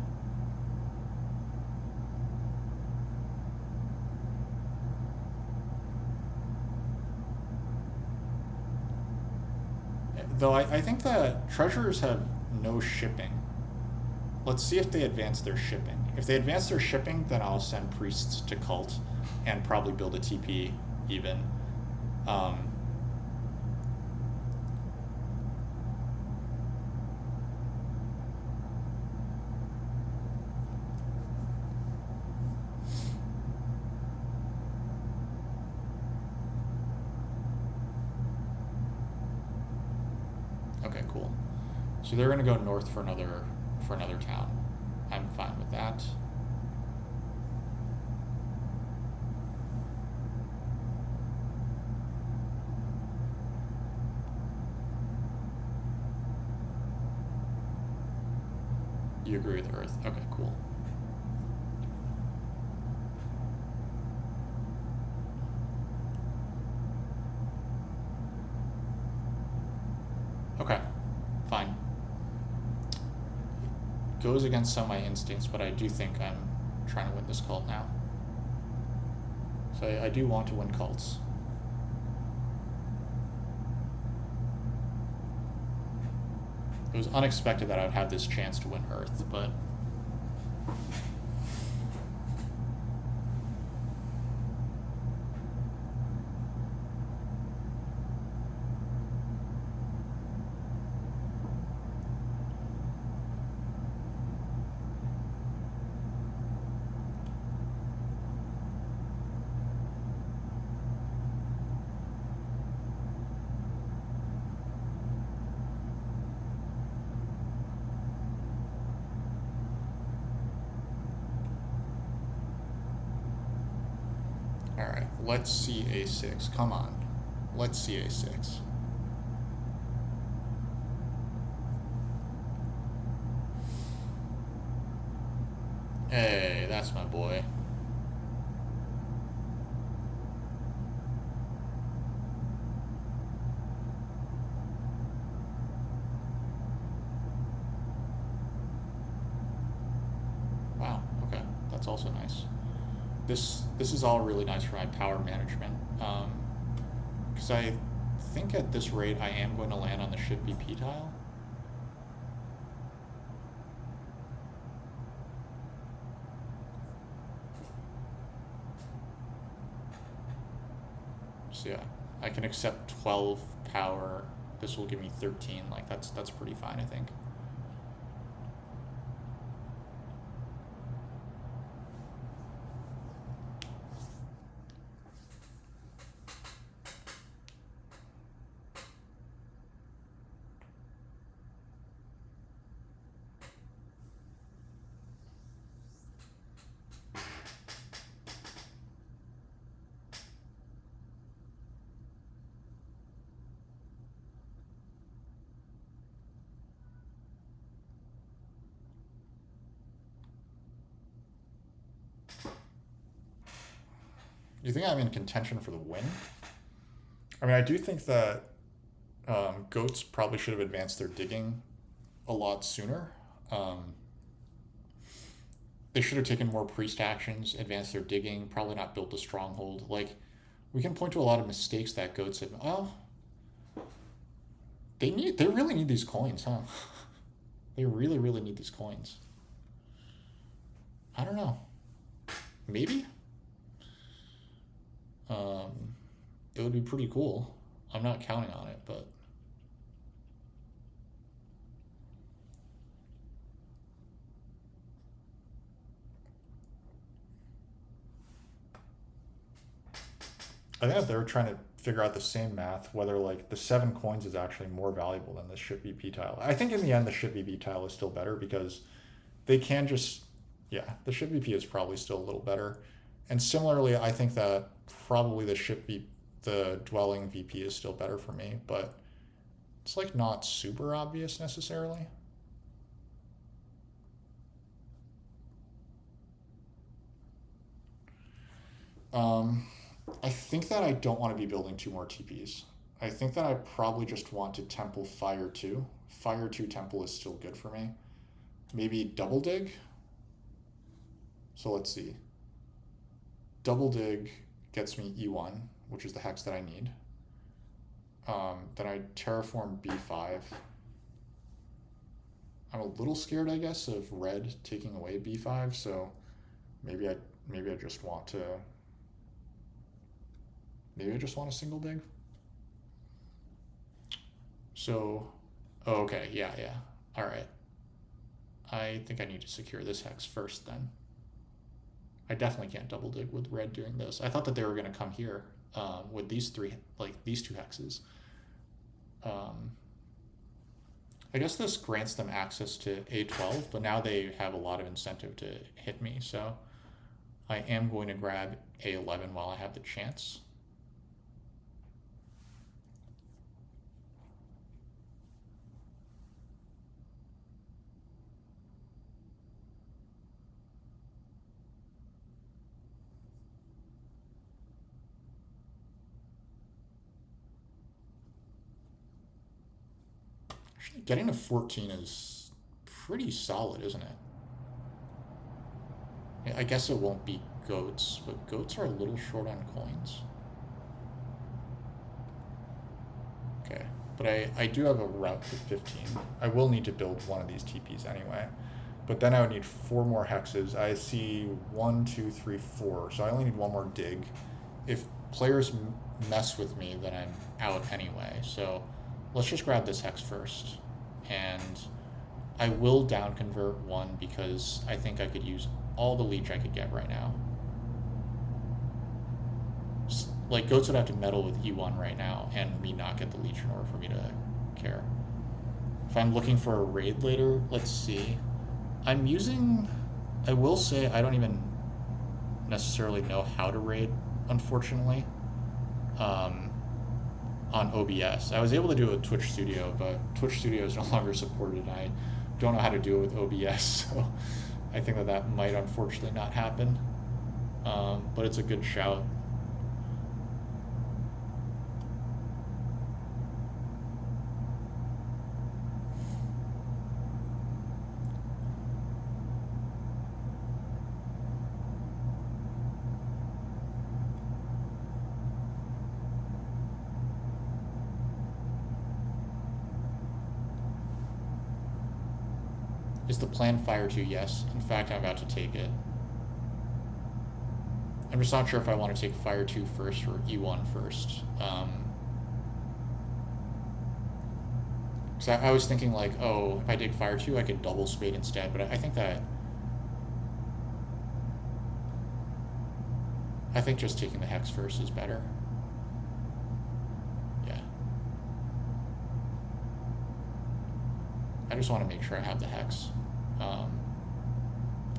Though I think that treasurers have no shipping. Let's see if they advance their shipping. If they advance their shipping, then I'll send priests to cult and probably build a TP even. Okay, cool. So they're gonna go north for another town. I'm fine with that. You agree with Earth? Okay, cool. Okay, fine. Goes against some of my instincts, but I do think I'm trying to win this cult now. So I do want to win cults. It was unexpected that I would have this chance to win Earth, but... Alright, let's see A6. Come on. Let's see A6. Hey, that's my boy. Wow, okay. That's also nice. This is all really nice for my power management. Because I think at this rate I am going to land on the ship BP tile. So yeah, I can accept 12 power. This will give me 13. Like that's pretty fine, I think. You think I'm in contention for the win? I mean, I do think that goats probably should have advanced their digging a lot sooner. They should have taken more priest actions, advanced their digging, probably not built a stronghold. Like, we can point to a lot of mistakes that goats have. Oh, they really need these coins, huh? They really, really need these coins. I don't know. Maybe? Um, it would be pretty cool. I'm not counting on it, but I think if they were trying to figure out the same math, whether like the 7 coins is actually more valuable than the ship VP tile. I think in the end the ship VP tile is still better because they can just, yeah, the ship VP is probably still a little better. And similarly, I think that probably the dwelling VP is still better for me, but it's like not super obvious necessarily. Um, I think that I don't want to be building 2 more TPs. I think that I probably just want to temple fire 2. Fire 2 temple is still good for me. Maybe double dig. So let's see. Double dig gets me E1, which is the hex that I need. Then I terraform B5. I'm a little scared, I guess, of red taking away B5, so maybe I maybe I just want to maybe I just want a single dig. So, oh, okay, yeah, yeah. All right. I think I need to secure this hex first then. I definitely can't double dig with red doing this. I thought that they were going to come here with these three, like these 2 hexes. Um, I guess this grants them access to A12, but now they have a lot of incentive to hit me, so I am going to grab A11 while I have the chance. Actually, getting to 14 is pretty solid, isn't it? I guess it won't be goats, but goats are a little short on coins. Okay, but I do have a route to 15. I will need to build one of these TPs anyway. But then I would need 4 more hexes. I see 1, 2, 3, 4. So I only need 1 more dig. If players mess with me, then I'm out anyway. So let's just grab this hex first. And I will down convert 1 because I think I could use all the leech I could get right now. Like, goats would have to meddle with E1 right now and me not get the leech in order for me to care. If I'm looking for a raid later, let's see. I'm using, I will say, I don't even necessarily know how to raid, unfortunately, on OBS. I was able to do it with Twitch Studio, but Twitch Studio is no longer supported. I don't know how to do it with OBS, so I think that that might unfortunately not happen. But it's a good shout. Is the plan fire 2? Yes. In fact, I'm about to take it. I'm just not sure if I want to take fire 2 first or E1 first. So I was thinking like, oh, if I dig fire 2, I could double spade instead. But I think that I think just taking the hex first is better. Yeah. I just want to make sure I have the hex.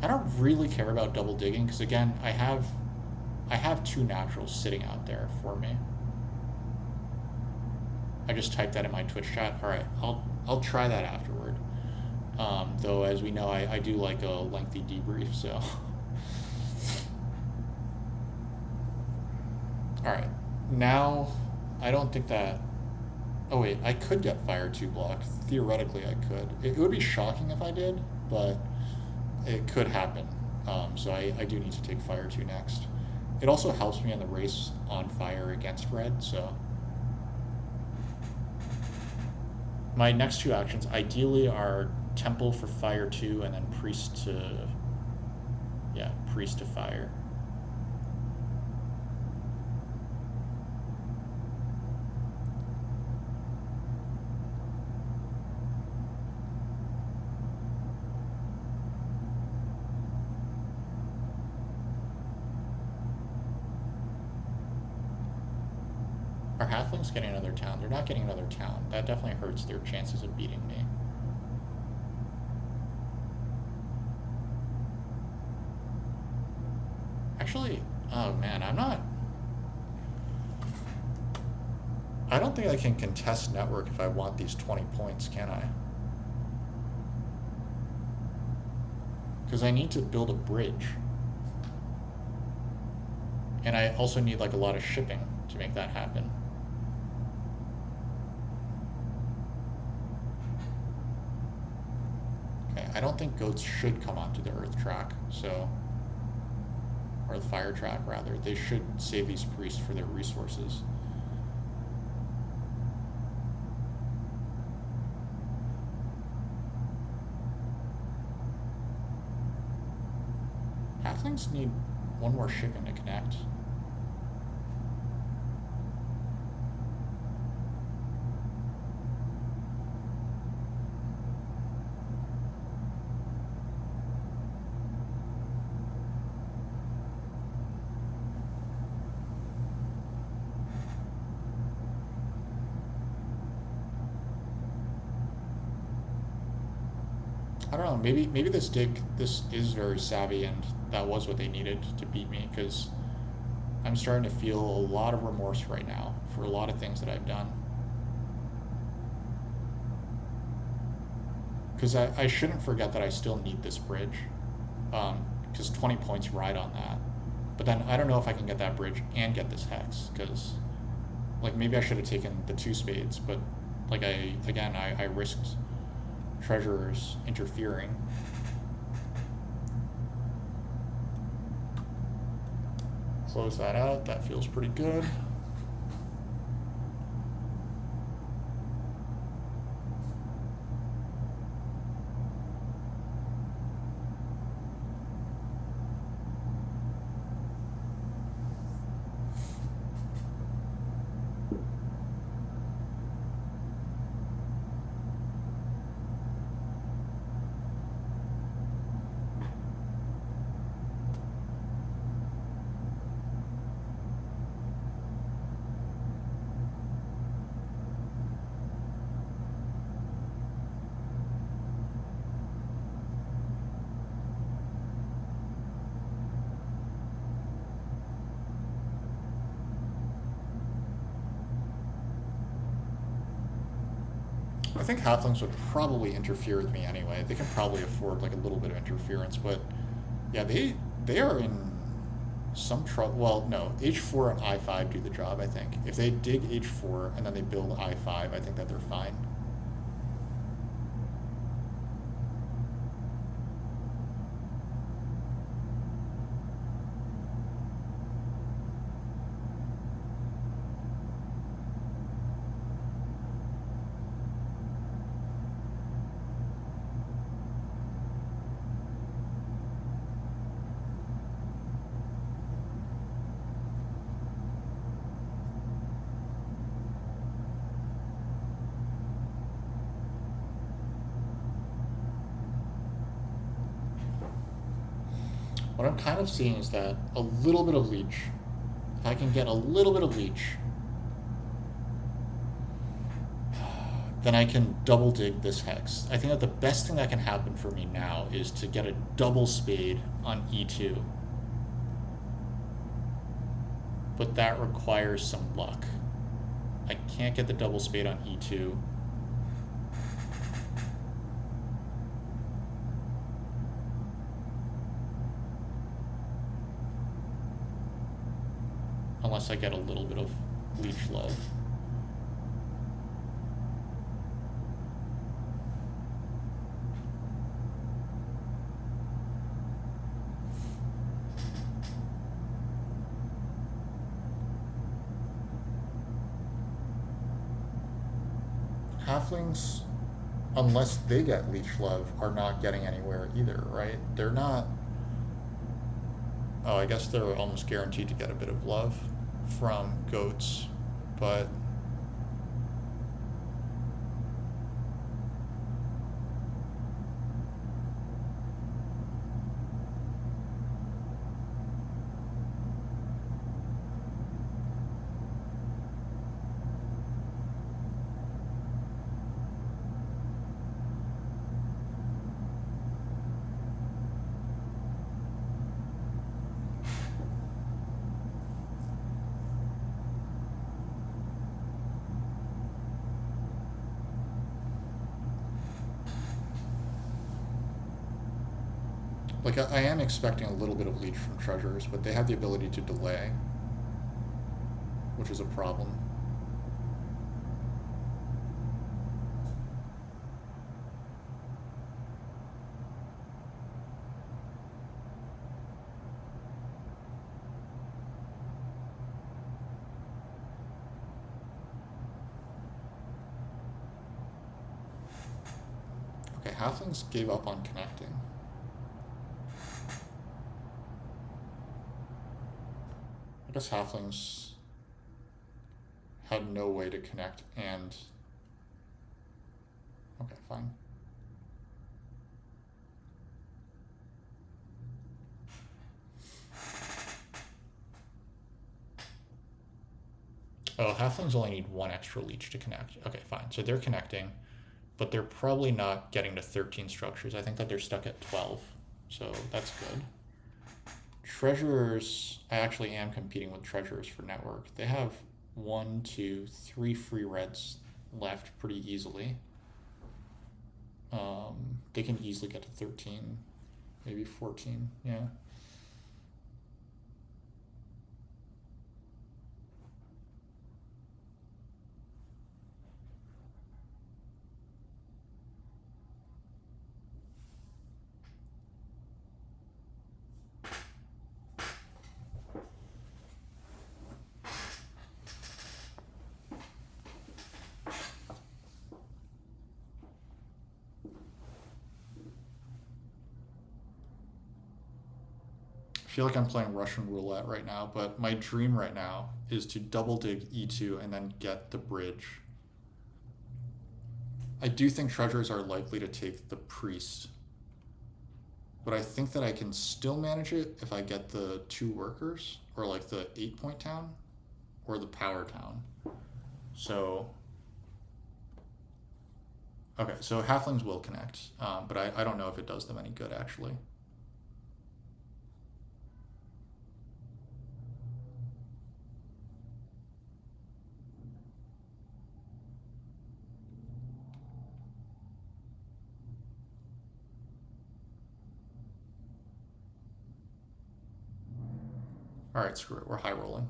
I don't really care about double digging because again, I have 2 naturals sitting out there for me. I just typed that in my Twitch chat. All right, I'll try that afterward. Though, as we know, I do like a lengthy debrief, so. All right, now I don't think that. Oh wait, I could get fire 2 blocked. Theoretically, I could. It would be shocking if I did, but it could happen. So I do need to take fire 2 next. It also helps me in the race on fire against red, so... My next 2 actions ideally are temple for fire 2 and then priest to... Yeah, priest to fire. Are halflings getting another town? They're not getting another town. That definitely hurts their chances of beating me. Actually, oh man, I don't think I can contest network if I want these 20 points, can I? Because I need to build a bridge. And I also need like a lot of shipping to make that happen. Okay, I don't think goats should come onto the earth track, so... Or the fire track, rather. They should save these priests for their resources. Halflings need 1 more shipping to connect. I don't know, maybe this is very savvy and that was what they needed to beat me, because I'm starting to feel a lot of remorse right now for a lot of things that I've done. Because I shouldn't forget that I still need this bridge, because 20 points ride on that. But then I don't know if I can get that bridge and get this hex, because like maybe I should have taken the 2 spades, but like I risked treasurers interfering. Close that out, that feels pretty good. I think halflings would probably interfere with me anyway. They can probably afford like a little bit of interference, but yeah, they are in some trouble. Well, no, H4 and I5 do the job, I think. If they dig H4 and then they build I5, I think that they're fine. What I'm kind of seeing is that a little bit of leech, if I can get a little bit of leech, then I can double dig this hex. I think that the best thing that can happen for me now is to get a double spade on E2. But that requires some luck. I can't get the double spade on E2. Unless I get a little bit of leech love. halflings, unless they get leech love, are not getting anywhere either, right? They're not. Oh, I guess they're almost guaranteed to get a bit of love from goats, but like I am expecting a little bit of leech from treasures, but they have the ability to delay, which is a problem. Okay, halflings gave up on connecting. I guess halflings had no way to connect and... Okay, fine. Oh, halflings only need one extra leech to connect. Okay, fine. So they're connecting, but they're probably not getting to 13 structures. I think that they're stuck at 12, so that's good. Treasurers, I actually am competing with treasurers for network. They have 1, 2, 3 free reds left pretty easily. They can easily get to 13, maybe 14, yeah. I feel like I'm playing Russian roulette right now, but my dream right now is to double dig E2 and then get the bridge. I do think treasures are likely to take the priest, but I think that I can still manage it if I get the 2 workers, or like the 8-point town, or the power town. So, okay, so halflings will connect, but I don't know if it does them any good actually. All right, screw it. We're high rolling.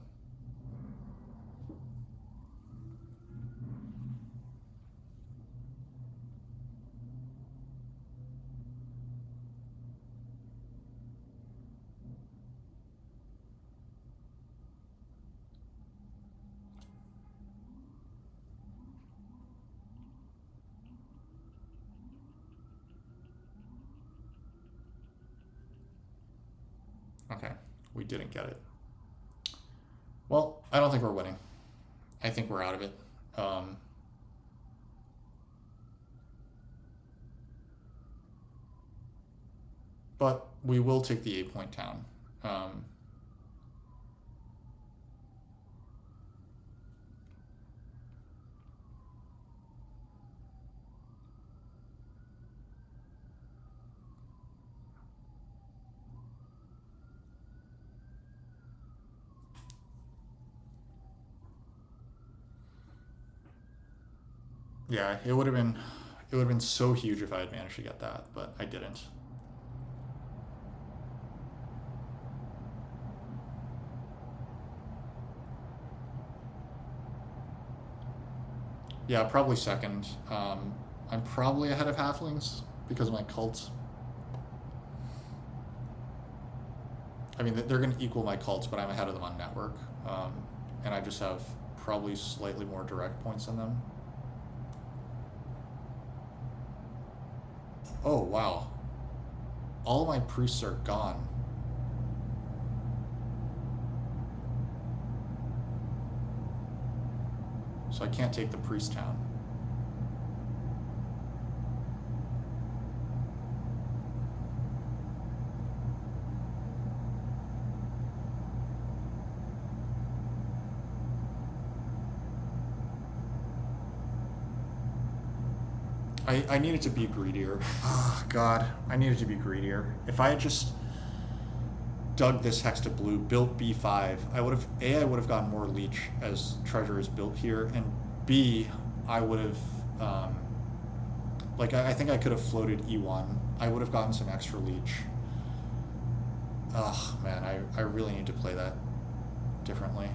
Okay, we didn't get it. Well, I don't think we're winning. I think we're out of it. But we will take the 8-point town. Yeah, it would have been so huge if I had managed to get that, but I didn't. Yeah, probably second. I'm probably ahead of halflings because of my cults. I mean, they're going to equal my cults, but I'm ahead of them on network. And I just have probably slightly more direct points than them. Oh, wow. All of my priests are gone. So I can't take the priest town. I needed to be greedier. Oh, God. I needed to be greedier. If I had just dug this hex to blue, built B5, I would have, A, I would have gotten more leech as treasure is built here, and B, I would have, like, I think I could have floated E1. I would have gotten some extra leech. Ugh, man, I really need to play that differently.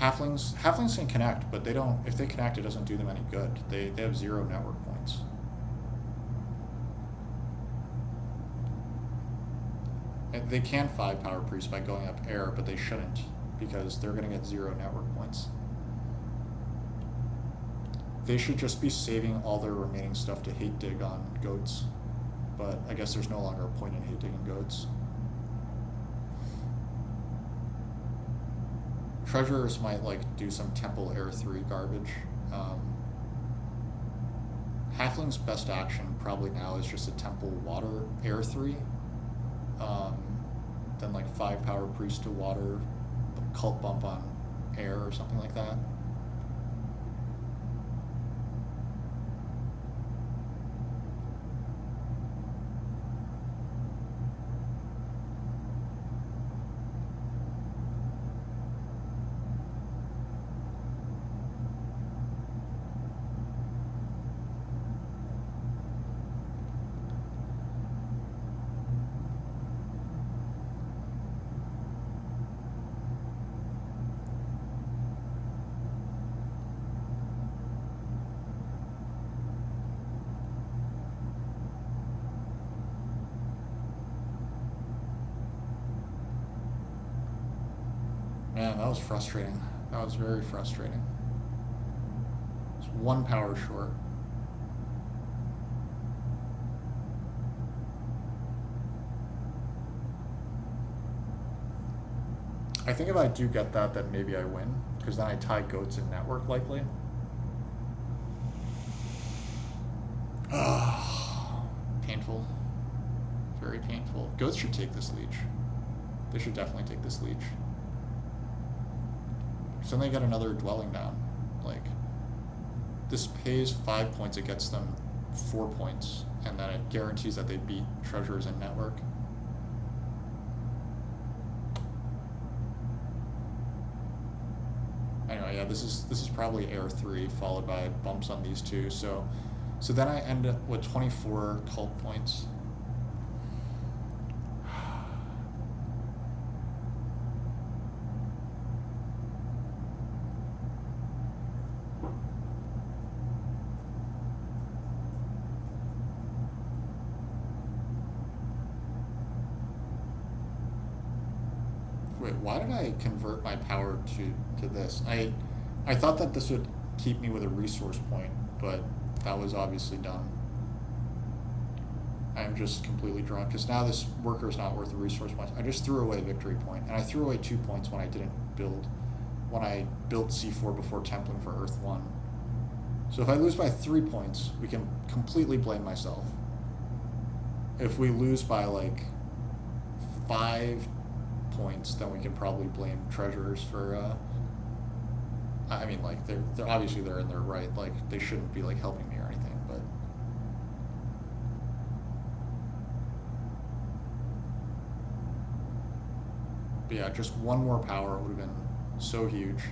Halflings can connect, but they don't. If they connect, it doesn't do them any good. They have 0 network points. And they can 5 power priest by going up air, but they shouldn't because they're going to get 0 network points. They should just be saving all their remaining stuff to hate dig on goats, but I guess there's no longer a point in hate digging goats. Treasurers might like do some temple air 3 garbage. Halfling's best action probably now is just a temple water air 3. Then like 5 power priest to water, cult bump on air or something like that. Man, that was frustrating. That was very frustrating. It's 1 power short. I think if I do get that, then maybe I win, because then I tie goats in network likely. Painful. Very painful. Goats should take this leech. They should definitely take this leech. So then they get another dwelling down. Like, this pays 5 points, it gets them 4 points, and then it guarantees that they beat treasurers in network. Anyway, yeah, this is probably air 3 followed by bumps on these 2. So then I end up with 24 cult points. Wait, why did I convert my power to this? I thought that this would keep me with a resource point, but that was obviously done. I'm just completely drunk, because now this worker is not worth a resource point. I just threw away a victory point, and I threw away 2 points when I didn't build, when I built C4 before templing for Earth 1. So if I lose by 3 points, we can completely blame myself. If we lose by like 5 points, then we can probably blame treasurers for I mean, like, they're obviously they're in their right, like they shouldn't be like helping me or anything, but yeah, just 1 more power would have been so huge.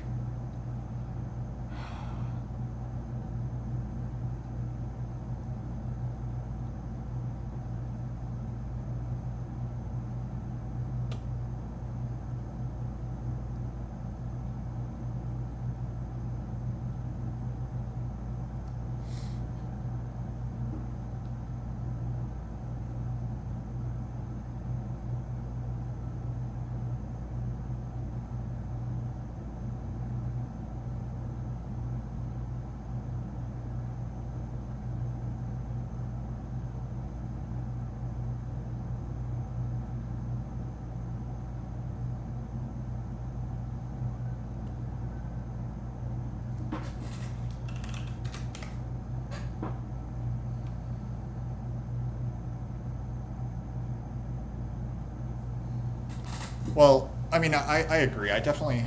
Well, I mean, I agree. I definitely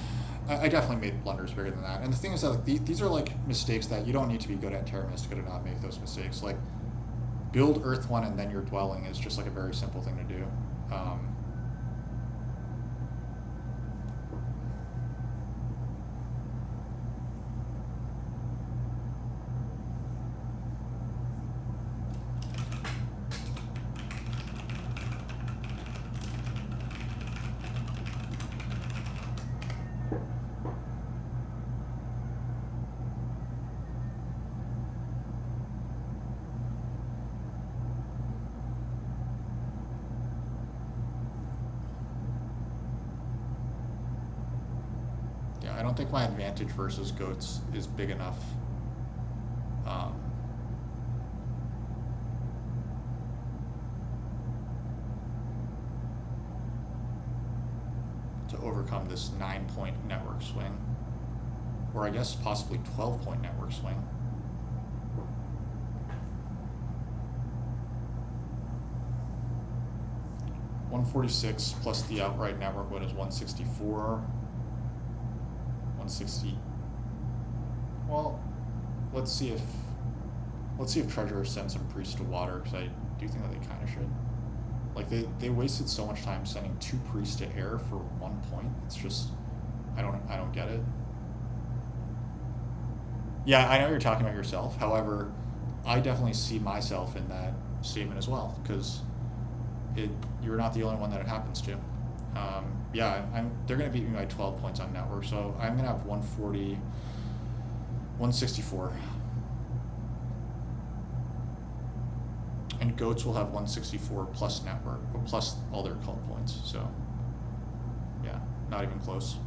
made blunders bigger than that. And the thing is that like these are like mistakes that you don't need to be good at Terra Mystica to not make those mistakes. Like build Earth one and then your dwelling is just like a very simple thing to do. Yeah, I don't think my advantage versus goats is big enough. Um, to overcome this 9-point network swing, or I guess possibly 12-point network swing. $146 plus the outright network win is $164. 160. Well, let's see if Treasurer sends some priests to water, because I do think that they kind of should. Like they wasted so much time sending 2 priests to air for 1 point. It's just I don't get it. Yeah, I know you're talking about yourself. However, I definitely see myself in that statement as well, because you're not the only one that it happens to. Yeah, they're going to beat me by 12 points on network, so I'm going to have 140, 164. And goats will have 164 plus network, plus all their cult points, so yeah, not even close.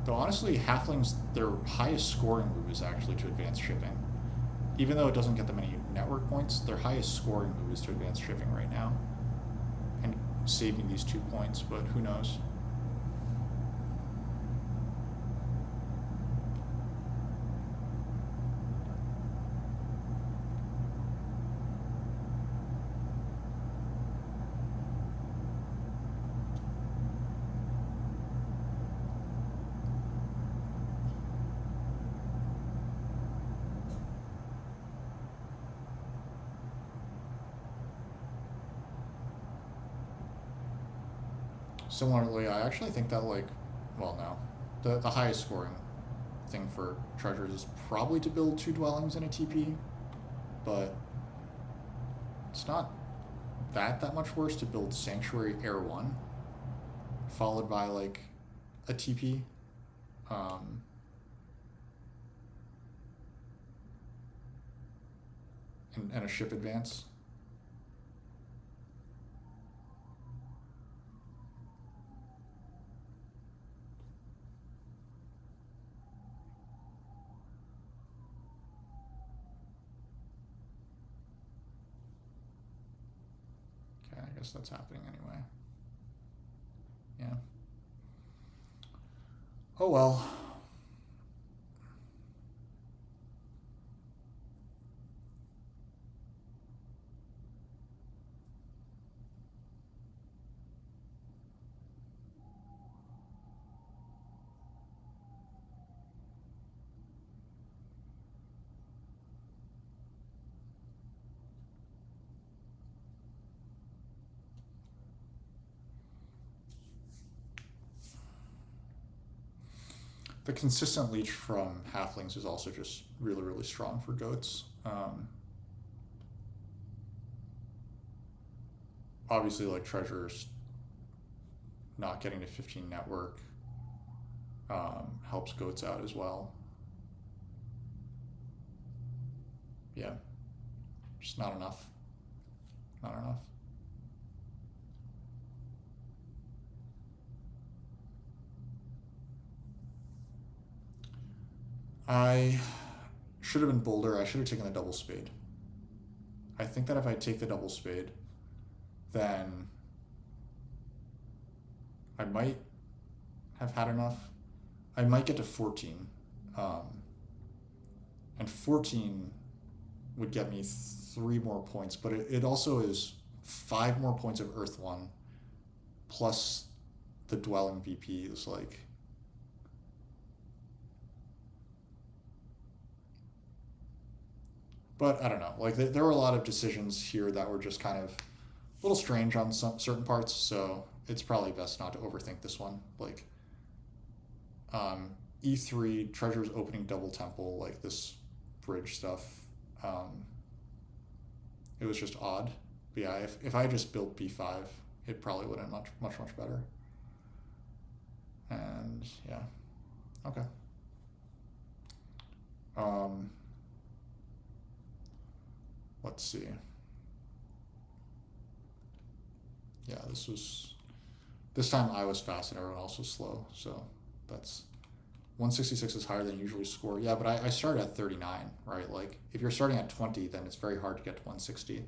Though honestly, halflings, their highest scoring move is actually to advance shipping. Even though it doesn't get them any network points, their highest scoring move is to advance shipping right now. And saving these 2 points, but who knows? Similarly, I actually think that well, no, the highest scoring thing for treasures is probably to build 2 dwellings in a TP, but it's not that much worse to build Sanctuary Air 1, followed by like a TP. And a ship advance. Okay, I guess that's happening anyway. Yeah. Oh well. The consistent leech from halflings is also just really strong for goats. Obviously, like treasures not getting to 15 network helps goats out as well. Yeah, just not enough. Not enough. I should have been bolder. I should have taken the double spade. I think that if I take the double spade, then I might have had enough. I might get to 14. And 14 would get me 3 more points, but it also is 5 more points of Earth 1 plus the dwelling VP is like. But I don't know. Like there were a lot of decisions here that were just kind of a little strange on some certain parts, so it's probably best not to overthink this one. Like E3 treasures opening double temple, like this bridge stuff. It was just odd. But yeah, if I just built B5, it probably would have much better. And yeah, okay. Let's see. Yeah, this time I was fast and everyone else was slow, so that's 166 is higher than you usually score. Yeah, but I started at 39, right? Like if you're starting at 20, then it's very hard to get to 160.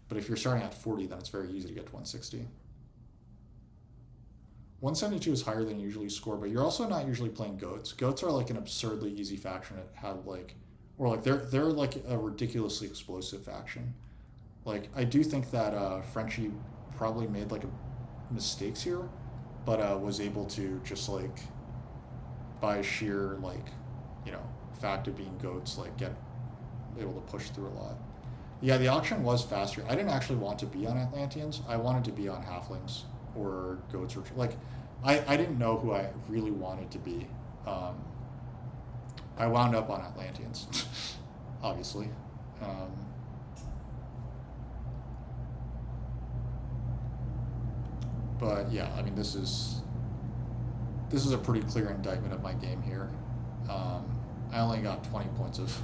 But if you're starting at 40, then it's very easy to get to 160. 172 is higher than you usually score, but you're also not usually playing goats. Goats are like an absurdly easy faction at how like, or like they're like a ridiculously explosive faction. Like I do think that Frenchie probably made like mistakes here, but was able to just like by sheer like, you know, fact of being goats, like get able to push through a lot. Yeah, the auction was faster. I didn't actually want to be on Atlanteans. I wanted to be on halflings or goats or like I didn't know who I really wanted to be. I wound up on Atlanteans, obviously. But yeah, I mean this is a pretty clear indictment of my game here. I only got 20 points of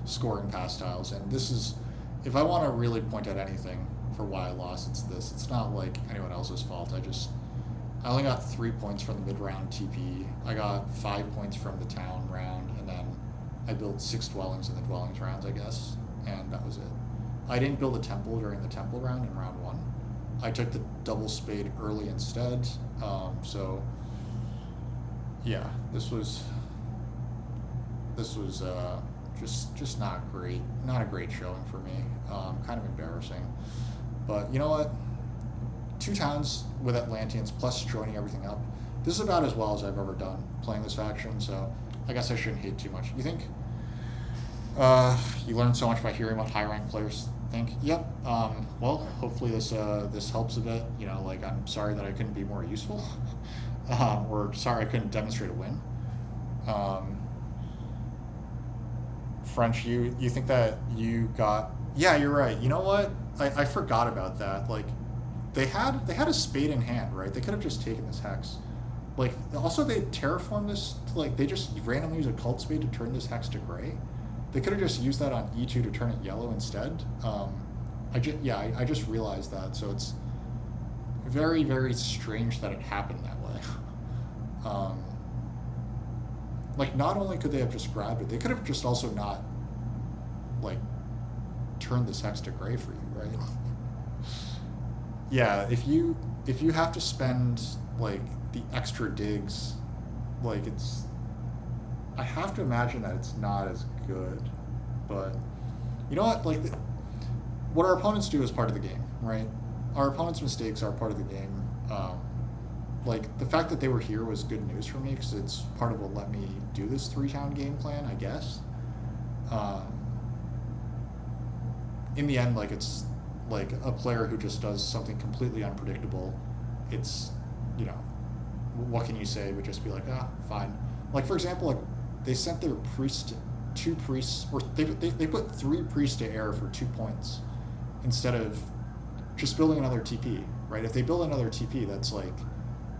scoring past tiles, and this is, if I want to really point out anything for why I lost, it's this. It's not like anyone else's fault. I only got 3 points from the mid-round TP. I got 5 points from the town round, and then I built 6 dwellings in the dwellings rounds, I guess, and that was it. I didn't build a temple during the temple round in round 1. I took the double spade early instead, so yeah, this was just not great, not a great showing for me. Kind of embarrassing, but you know what? 2 towns with Atlanteans plus joining everything up. This is about as well as I've ever done playing this faction, so I guess I shouldn't hate too much. You think you learned so much by hearing what high rank players think? Yep. Well, hopefully this helps a bit. You know, like I'm sorry that I couldn't be more useful. Or sorry I couldn't demonstrate a win. Frentsch, you think that you got? Yeah, you're right. You know what? I forgot about that. Like, they had a spade in hand, right? They could have just taken this hex. Like, also they terraformed this. Like, they just randomly use a cult spade to turn this hex to gray. They could have just used that on E2 to turn it yellow instead. I just realized that. So it's very, very strange that it happened that way. Like, not only could they have just grabbed it, they could have just also not, like, turned this hex to gray for you, right? Yeah, if you have to spend, like, the extra digs, like, it's... I have to imagine that it's not as good, but... You know what? Like, what our opponents do is part of the game, right? Our opponents' mistakes are part of the game. Like, the fact that they were here was good news for me because it's part of what let me do this 3-town game plan, I guess. In the end, like, it's like a player who just does something completely unpredictable. It's, you know, what can you say? But just be like, fine. Like, for example, like, they sent their priest, 2 priests, or they put 3 priests to air for 2 points instead of just building another TP, right? If they build another TP, that's like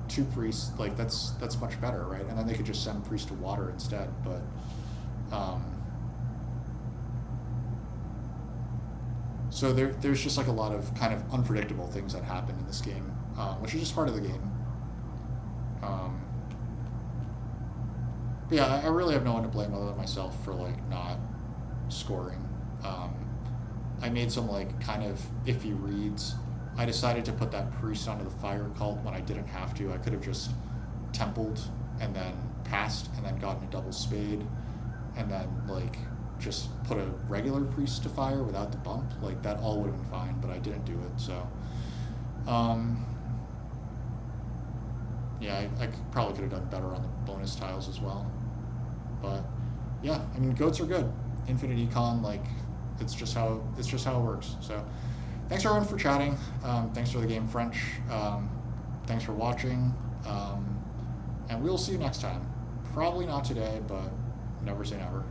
2 priests, like that's much better, right? And then they could just send priests to water instead. But so there's just like a lot of kind of unpredictable things that happen in this game, which is just part of the game. But yeah, I really have no one to blame other than myself for like not scoring. I made some like kind of iffy reads. I decided to put that priest onto the fire cult when I didn't have to. I could have just templed and then passed and then gotten a double spade and then like just put a regular priest to fire without the bump, like that all would have been fine, but I didn't do it, so. Yeah, I probably could have done better on the bonus tiles as well. But yeah, I mean, goats are good. Infinite econ, like it's just how it works. So thanks everyone for chatting. Thanks for the game French. Thanks for watching. And we'll see you next time. Probably not today, but never say never.